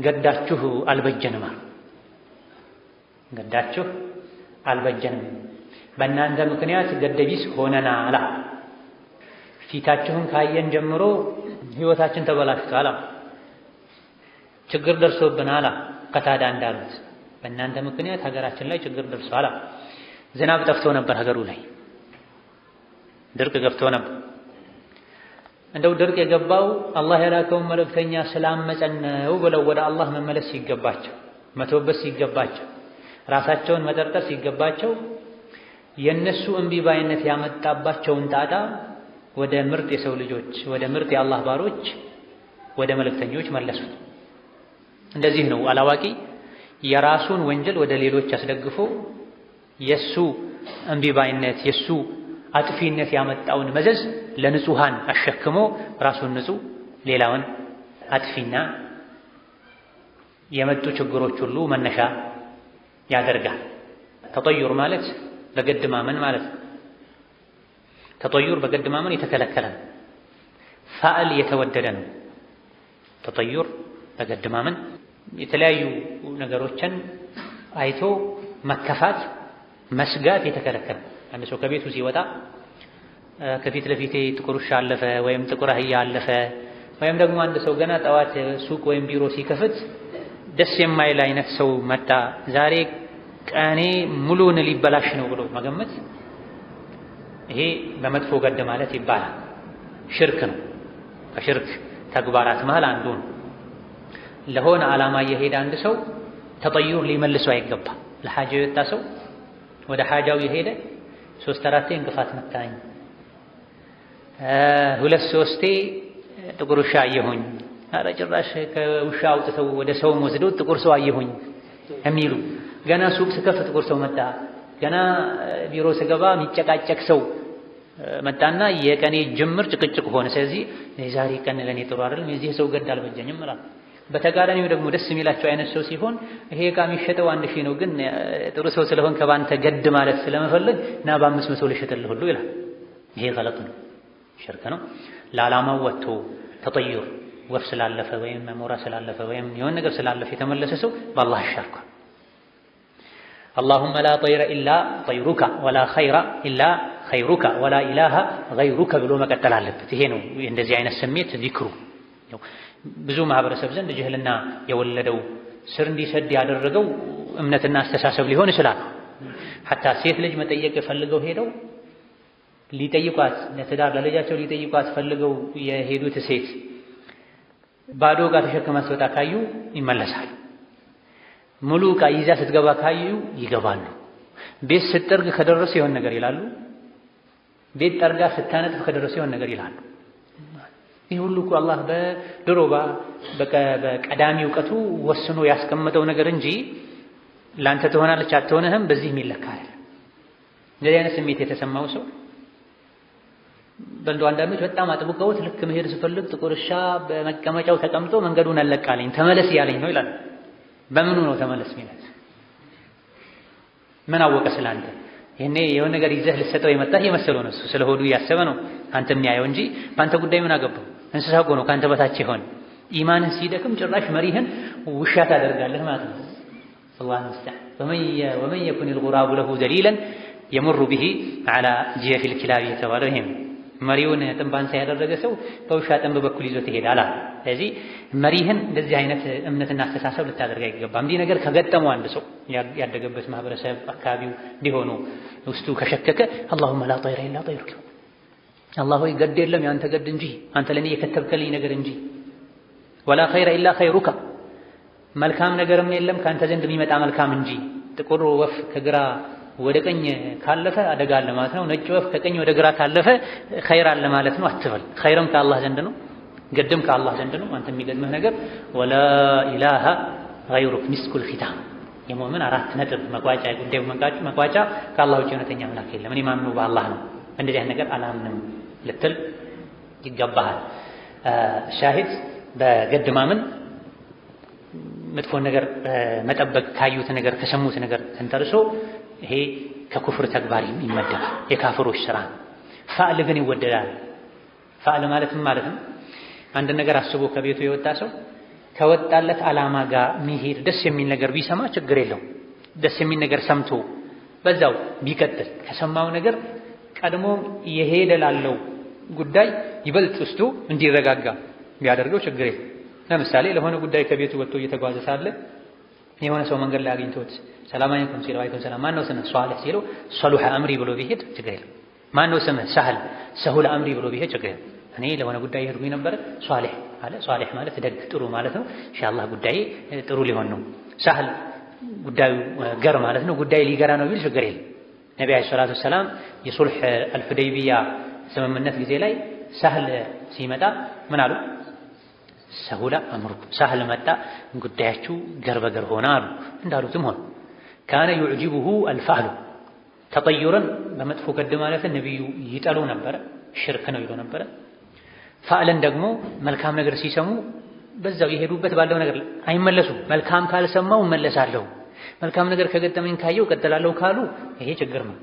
ገዳችሁ አልበጀንም ገዳችሁ አልበጀንም በእናንተ ምክንያት ገደቢስ ሆነናል ፊታችሁን ካየን ጀምሮ ህይወታችን ተበላሽቷል ችግር ደርሶብናል ከታዳ እንዳሉት በእናንተ ምክንያት ሀገራችን ላይ ችግር ደርሷል ዝናብ ጠፍቶ ነበር ሀገሩ ላይ ድርቅ ገብቶ ነበር እንደው ድርቅ የገባው አላህ የላከውን መልእክተኛ ስላመፀን ነው ብለው ወደ አላህ መመለስ ሲገባቸው መተውበት ሲገባቸው ራሳቸውን መጠርጠር ሲገባቸው የነሱ እምቢባይነት ያመጣባቸውን ጣጣ ወደ ምርጥ የሰው ልጆች ወደ ምርጥ የአላህ ባሮች ወደ መልእክተኞች መለሱት እንደዚህ ነው አላዋቂ የራሱን ወንጀል ወደ ሌሎች አስደግፎ የሱ እምቢባይነት የሱ አጥፊነት ያመጣውን መዘዝ ለንጹሃን አሸክሞ ራሱን ንጹህ ሌላውን አጥፊና የመጡ ችግሮች ሁሉ መነሻ ያደርጋል ተጠዩር ማለት በገድ ማመን ማለት ተጠዩር በገድ ማመን የተከለከለ ነው ፋዕል የተወደደ ነው ተጠዩር በገድ ማመን የተለያዩ ነገሮችን አይቶ መከፋት መስጋት የተከለከለ አንድ ሰው ከቤቱ ሲወጣ ከፊት ለፊቴ ጥቁር ውሻ አለፈ ወይም ጥቁር አህያ አለፈ ወይም ደግሞ አንድ ሰው ገና ጠዋት ሱቅ ወይም ቢሮ ሲከፍት ደስ የማይል አይነት ሰው መጣ ዛሬ ቀኔ ሙሉን ሊበላሽ ነው ብሎ መገመት ይሄ በመጥፎ ገድ ማለት ይባላል ሽርክ ነው ከሽርክ ተግባራት መሃል አንዱ ነው ለሆነ ዓላማ የሄደ አንድ ሰው ተጠዩር ሊመልሰው አይገባ ለሐጃው የወጣ ሰው ወደ ሐጃው የሄደ 3-4 እንቅፋት መታኝ 2-3 ጥቁር ውሻ አየሁኝ ኧረ ጭራሽ ከውሻ አውጥተው ወደ ሰው ወስደው ጥቁር ሰው አየሁኝ የሚሉ ገና ሱቅ ስከፍት ጥቁር ሰው መጣ ገና ቢሮ ስገባ የሚጨቃጨቅ ሰው መጣና የቀኔ ጅምር ጭቅጭቅ ሆነ ስለዚህ የዛሬ ቀን ለኔ ጥሩ አይደለም የዚህ ሰው ገድ አልበጀኝም ማለት በተጋራኒው ደግሞ ደስ የሚላቸው አይነት ሰው ሲሆን ይሄ ዕቃ የሚሸጠው 1000 ነው ግን ጥሩ ሰው ስለሆን ከባንተ ገድ ማለት ስለመፈለግ ና በ500 ልሸጥልህ ሁሉ ይላል ይሄ ገለጥ ነው ሽርክ ነው ለዓላማው ወጥቶ ተጠዩር ወፍ ስላለፈ ወይም መሞራ ስላለፈ ወይም የሆነ ነገር ስላለፈ የተመለሰ ሰው በአላህ ይሻርካል اللهم لا طير إلا طيرك ولا خير إلا خيرك ولا إله غيرك ብሎ መቀጠል አለበት ይሄ ነው እንደዚህ አይነት ስሜት ዚክሩ ብዙ ማህበረሰብ ዘንድ ጅህልና የወለደው ስር እንዲሰድ ያደረገው እምነትና አስተሳሰብ ሊሆን ይችላል ሐታ ሴት ልጅ መጠየቅ ፈልገው ሄደው ሊጠይቋት ለትዳር ለልጃቸው ሊጠይቋት ፈልገው የሄዱት ሴት ባዶ ዕቃ ተሸክማ ስትወጣ ካዩ ይመለሳል ሙሉ ዕቃ ይዛ ስትገባ ካዩ ይገባሉ ቤት ስትጠርግ ከደረሰ የሆነ ነገር ይላሉ ቤት ጠርጋ ስታነጥፍ ከደረሰ የሆነ ነገር ይላሉ ይህ ሁሉ እኮ አላህ በድሮ በቀዳሚ ዕውቀቱ ወስኖ ያስቀመጠው ነገር እንጂ ላንተ ትሆናለች አትሆነህም በዚህ የሚለካ አይደል እንደዚህ አይነት ስሜት የተሰማው ሰው በልዶ አንዳንዶች በጣም አጥብቀውት ልክ መሄድ ሲፈልግ ጥቁር ውሻ በመቀመጫው ተቀምጦ መንገዱን አለቃለኝ ተመለስ ያለኝ ነው ይላል በምኑ ነው ተመለስ ማለት ምን አወቀ ስላንተ ይሄኔ የሆነ ነገር ይዘህ ልትሰጠው የመጣህ የመሰለው ነው ስለሆዱ ያሰበ ነው አንተ የሚያየው እንጂ በአንተ ጉዳይ ምን አገባው እንስሳ እኮ ነው ካንተ በታች ይሆን ኢማንህ ሲደክም ጭራሽ መሪህን ውሻ ታደርጋለህ ማለት ነው አላህ ይስተህ ومن يكن الغراب له دليلا يمر به على جيف الكلاب የተባለው ይሄ መሪውን ጥንባንሳ ያደረገ ሰው በውሻ ጥንብ በኩል ይዞት ይሄዳል ስለዚህ መሪህን እንደዚህ አይነት እምነትና አስተሳሰብ ልታደርግ አይገባም እንዲህ ነገር ከገጠመው አንድ ሰው ያደገበት ማህበረሰብ አካባቢው እንዲሆኑ ውስጡ ከሸከከ اللهم لا طير الا طيرك አላህ ሆይ ገድ የለም ያንተ ገድ እንጂ አንተ ለኔ የከተብከልኝ ነገር እንጂ ولا خير الا خيرك መልካም ነገርም የለም ካንተ ዘንድ የሚመጣ መልካም እንጂ ጥቁር ወፍ ከግራ ወደ ቀኝ ካለፈ አደጋ አለ ማለት ነው ነጭ ወፍ ከቀኝ ወደ ግራ ካለፈ ኸይር አለ ማለት ነው አትበል ኸይርም ከአላህ ዘንድ ነው ገድም ከአላህ ዘንድ ነው። አንተ የሚገድምህ ነገር ወላ ኢላሃ ገይሩክ ሚስኩል ኺታም የሙእምን 4 ነጥብ መቋጫ ጉዳዩ መቋጫ ከአላህ ውጭ እውነተኛ አምላክ የለም፣ እኔ ማምነው በአላህ ነው፣ እንደዚህ አይነት ነገር አላምንም ልትል ይገባሃል። ሻሂድ በገድ ማመን መጥፎ ነገር መጠበቅ ካዩት ነገር ከሰሙት ነገር ተንተርሶ ይሄ ከኩፍር ተግባር ይመደባል፣ የካፍሮች ስራ። ፋዕል ግን ይወደዳል። ፋዕል ማለት ምን ማለት ነው? አንድ ነገር አስቦ ከቤቱ የወጣ ሰው ከወጣለት ዓላማ ጋር የሚሄድ ደስ የሚል ነገር ቢሰማ ችግር የለውም። ደስ የሚል ነገር ሰምቶ በዛው ቢቀጥል ከሰማው ነገር ቀድሞ የሄደ ላለው ጉዳይ ይበልጥ ውስጡ እንዲረጋጋ ቢያደርገው ችግር የለም። ለምሳሌ ለሆነ ጉዳይ ከቤቱ ወጥቶ እየተጓዘ ሳለ የሆነ ሰው መንገድ ላይ አግኝቶት ሰላም አለይኩም ሲለው አለይኩም ሰላም ማነው ስምህ ሷሊህ ሲለው ሷሉህ አምሪ ብሎ ቢሄድ ችግር የለም። ማነው ስምህ ሰሁል አምሪ ብሎ ቢሄድ ችግር የለም። እኔ ለሆነ ጉዳይ ሄድኩኝ ነበር ሷሊህ አለ። ሷሊህ ማለት ደግ ጥሩ ማለት ነው። ኢንሻአላህ ጉዳይ ጥሩ ሊሆን ነው። ሳህል ጉዳዩ ገር ማለት ነው። ጉዳይ ሊገራ ነው ቢል ችግር የለም። ነብዩ አለይሂ ሰላቱ ሰላም የሱልህ አልሁደይቢያ ስምምነት ጊዜ ላይ ሳህል ሲመጣ ምን አሉ? ሰሁላ አምሩኩም ሳህል መጣ ጉዳያችሁ ገር በገር ሆነ አሉ። እንዳሉትም ሆነ። ካነ ዩዕጂቡሁ አልፋዕሉ ተጠዩረን በመጥፎ ገድ ማለት ነብዩ ይጠሉ ነበረ፣ ሽርክ ነው ይሉ ነበረ። ፋዕለን ደግሞ መልካም ነገር ሲሰሙ በዛው የሄዱበት ባለው ነገር አይመለሱም። መልካም ካልሰማው እመለሳለሁ፣ መልካም ነገር ከገጠመኝ ካየው ቀጥላለሁ ካሉ ይሄ ችግር ነው።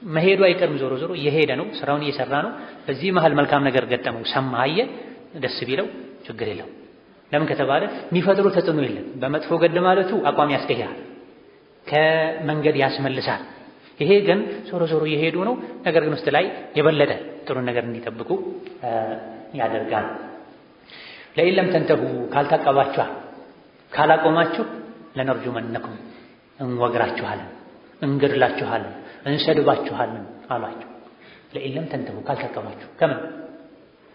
መሄዱ አይቀርም፣ ዞሮ ዞሮ እየሄደ ነው፣ ስራውን እየሰራ ነው። በዚህ መሃል መልካም ነገር ገጠመው፣ ሰማ፣ አየ፣ ደስ ቢለው ችግር የለው። ለምን ከተባለ የሚፈጥሩ ተጽዕኖ የለም። በመጥፎ ገድ ማለቱ አቋም ያስቀይራል፣ ከመንገድ ያስመልሳል። ይሄ ግን ዞሮ ዞሮ እየሄዱ ነው፣ ነገር ግን ውስጥ ላይ የበለጠ ጥሩ ነገር እንዲጠብቁ ያደርጋል። ለኢለም ተንተሁ ካልታቀባችኋል ካላቆማችሁ ለነርጁመነኩም እንወግራችኋለን፣ እንገድላችኋለን፣ እንሰድባችኋለን አሏቸው። ለኢለም ተንተሁ ካልታቀባችሁ ከምን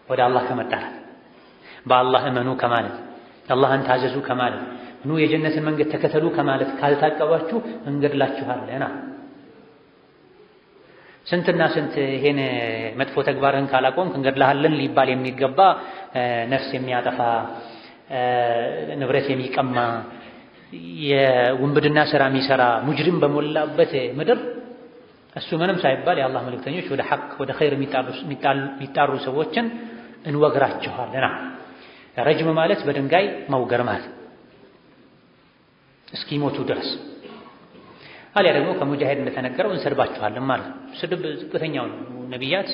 ወደ አላህ ከመጣራት በአላህ እመኑ ከማለት አላህን ታዘዙ ከማለት ኑ የጀነትን መንገድ ተከተሉ ከማለት ካልታቀባችሁ እንገድላችኋለን። ስንትና ስንት ይሄን መጥፎ ተግባርን ካላቆምክ እንገድልሃለን ሊባል የሚገባ ነፍስ የሚያጠፋ ንብረት የሚቀማ የውንብድና ስራ የሚሰራ ሙጅሪም በሞላበት ምድር እሱ ምንም ሳይባል የአላህ መልእክተኞች ወደ ሐቅ ወደ ኸይር የሚጣሩ ሰዎችን እንወግራቸዋለን። ረጅም ማለት በድንጋይ መውገር ማለት እስኪሞቱ ድረስ፣ አሊያ ደግሞ ከሙጃሂድ እንደተነገረው እንሰድባችኋለን ማለት ነው። ስድብ ዝቅተኛው ነው። ነቢያት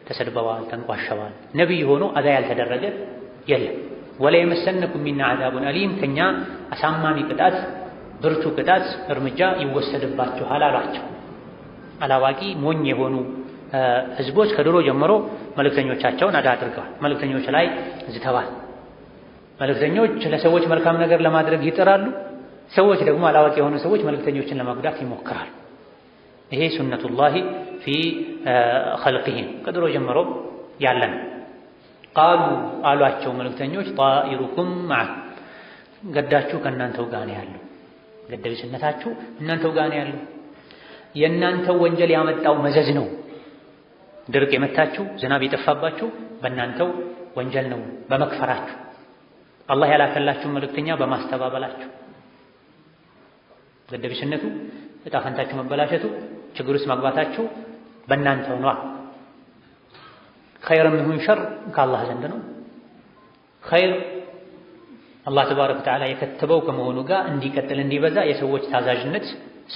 ተሰድበዋል፣ ተንቋሸዋል። ነቢይ ሆኖ አዛ ያልተደረገ የለም። ወላ የመሰነኩም ሚና አዛቡን አሊም ከኛ አሳማሚ ቅጣት፣ ብርቱ ቅጣት እርምጃ ይወሰድባችኋል አሏቸው። አላዋቂ ሞኝ የሆኑ ህዝቦች ከድሮ ጀምሮ መልእክተኞቻቸውን አዳ አድርገዋል። መልእክተኞች ላይ ዝተዋል። መልእክተኞች ለሰዎች መልካም ነገር ለማድረግ ይጥራሉ። ሰዎች ደግሞ አላዋቂ የሆኑ ሰዎች መልእክተኞችን ለመጉዳት ይሞክራሉ። ይሄ ሱነቱላሂ ፊ ኸልቂሂም ከድሮ ጀምሮ ያለ ነው። ቃሉ አሏቸው መልእክተኞች ጣኢሩኩም መዐኩም ገዳችሁ ከእናንተው ጋር ነው ያለው፣ ገደቢስነታችሁ እናንተው ጋር ነው ያለው። የእናንተው ወንጀል ያመጣው መዘዝ ነው። ድርቅ የመታችሁ ዝናብ የጠፋባችሁ በእናንተው ወንጀል ነው፣ በመክፈራችሁ አላህ ያላከላችሁ መልእክተኛ በማስተባበላችሁ። ገደቢስነቱ ዕጣ ፈንታችሁ መበላሸቱ ችግር ውስጥ መግባታችሁ በእናንተው ነው። ኸይርም ይሁን ሸር ከአላህ ዘንድ ነው። ኸይር አላህ ተባረከ ወተዓላ የከተበው ከመሆኑ ጋር እንዲቀጥል እንዲበዛ የሰዎች ታዛዥነት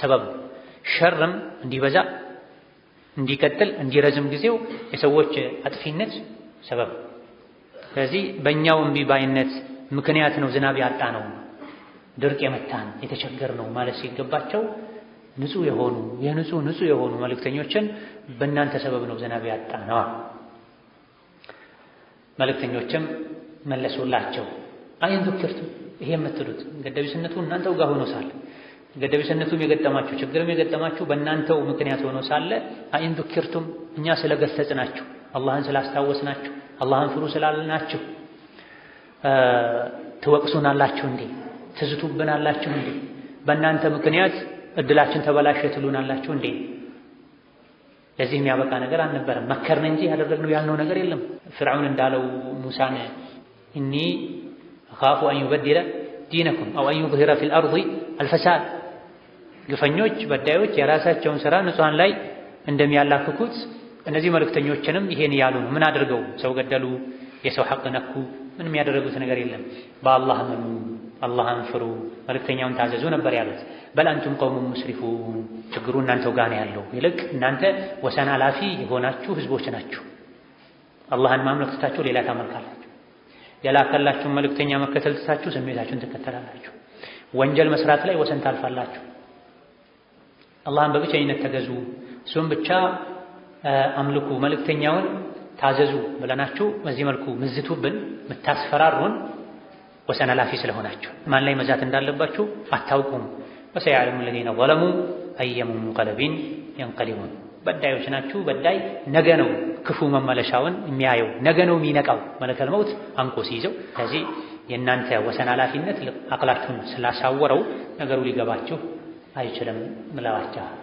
ሰበብ፣ ሸርም እንዲበዛ እንዲቀጥል እንዲረዝም ጊዜው የሰዎች አጥፊነት ሰበብ። ስለዚህ በእኛው እምቢ ባይነት ምክንያት ነው ዝናብ ያጣ ነው፣ ድርቅ የመታን የተቸገር ነው ማለት ሲገባቸው ንጹህ የሆኑ መልእክተኞችን በእናንተ ሰበብ ነው ዝናብ ያጣ ነው። መልእክተኞችም መለሱላቸው አይን ذكرቱ ይሄ የምትሉት ገደቢስነቱ እናንተው ጋር ሆኖ ሳለ ገደቢስነቱም የገጠማችሁ ችግርም የገጠማችሁ በእናንተው ምክንያት ሆኖ ሳለ አይን ذكرቱም እኛ ስለገሰጽናችሁ አላህን ስላስታወስናችሁ አላህን ፍሩ ስላልናችሁ ትወቅሱናላችሁ እንዴ? ትዝቱብናላችሁ እንዴ? በእናንተ ምክንያት እድላችን ተበላሸ ትሉናላችሁ እንዴ? ለዚህ የሚያበቃ ነገር አልነበረም። መከርን እንጂ ያደረግነው ያልነው ነገር የለም። ፍርዓውን እንዳለው ሙሳን ኢኒ አኻፉ አን ዩበድለ ዲነኩም አው አን ዩዝሂረ ፊል አርዲ አልፈሳድ። ግፈኞች በዳዮች የራሳቸውን ሥራ ንጹሐን ላይ እንደሚያላክኩት እነዚህ መልእክተኞችንም ይሄን ያሉ ነው። ምን አድርገው? ሰው ገደሉ፣ የሰው ሐቅ ነኩ፣ ምንም ያደረጉት ነገር የለም። በአላህ እመኑ፣ አላህን ፍሩ፣ መልእክተኛውን ታዘዙ ነበር ያሉት። በል አንቱም ቀውሙን ሙስሪፉን፣ ችግሩ እናንተው ጋር ነው ያለው። ይልቅ እናንተ ወሰን አላፊ የሆናችሁ ህዝቦች ናችሁ። አላህን ማምለክ ትታችሁ ሌላ ታመልካላችሁ። የላከላችሁን መልእክተኛ መከተል ትታችሁ ስሜታችሁን ትከተላላችሁ። ወንጀል መስራት ላይ ወሰን ታልፋላችሁ። አላህን በብቸኝነት ተገዙ፣ እሱም ብቻ አምልኩ፣ መልእክተኛውን ታዘዙ ብለናችሁ በዚህ መልኩ ምዝቱብን ምታስፈራሩን ወሰን አላፊ ስለሆናችሁ ማን ላይ መዛት እንዳለባችሁ አታውቁም። ወሰያዕለሙ الذين ظلموا أي منقلب ينقلبون። በዳዮች ናችሁ። በዳይ ነገ ነው ክፉ መመለሻውን የሚያየው፣ ነገ ነው የሚነቃው መለከል መውት አንቆ ሲይዘው። ስለዚህ የእናንተ ወሰን አላፊነት አቅላችሁን ስላሳወረው ነገሩ ሊገባችሁ አይችልም ብለዋችኋል።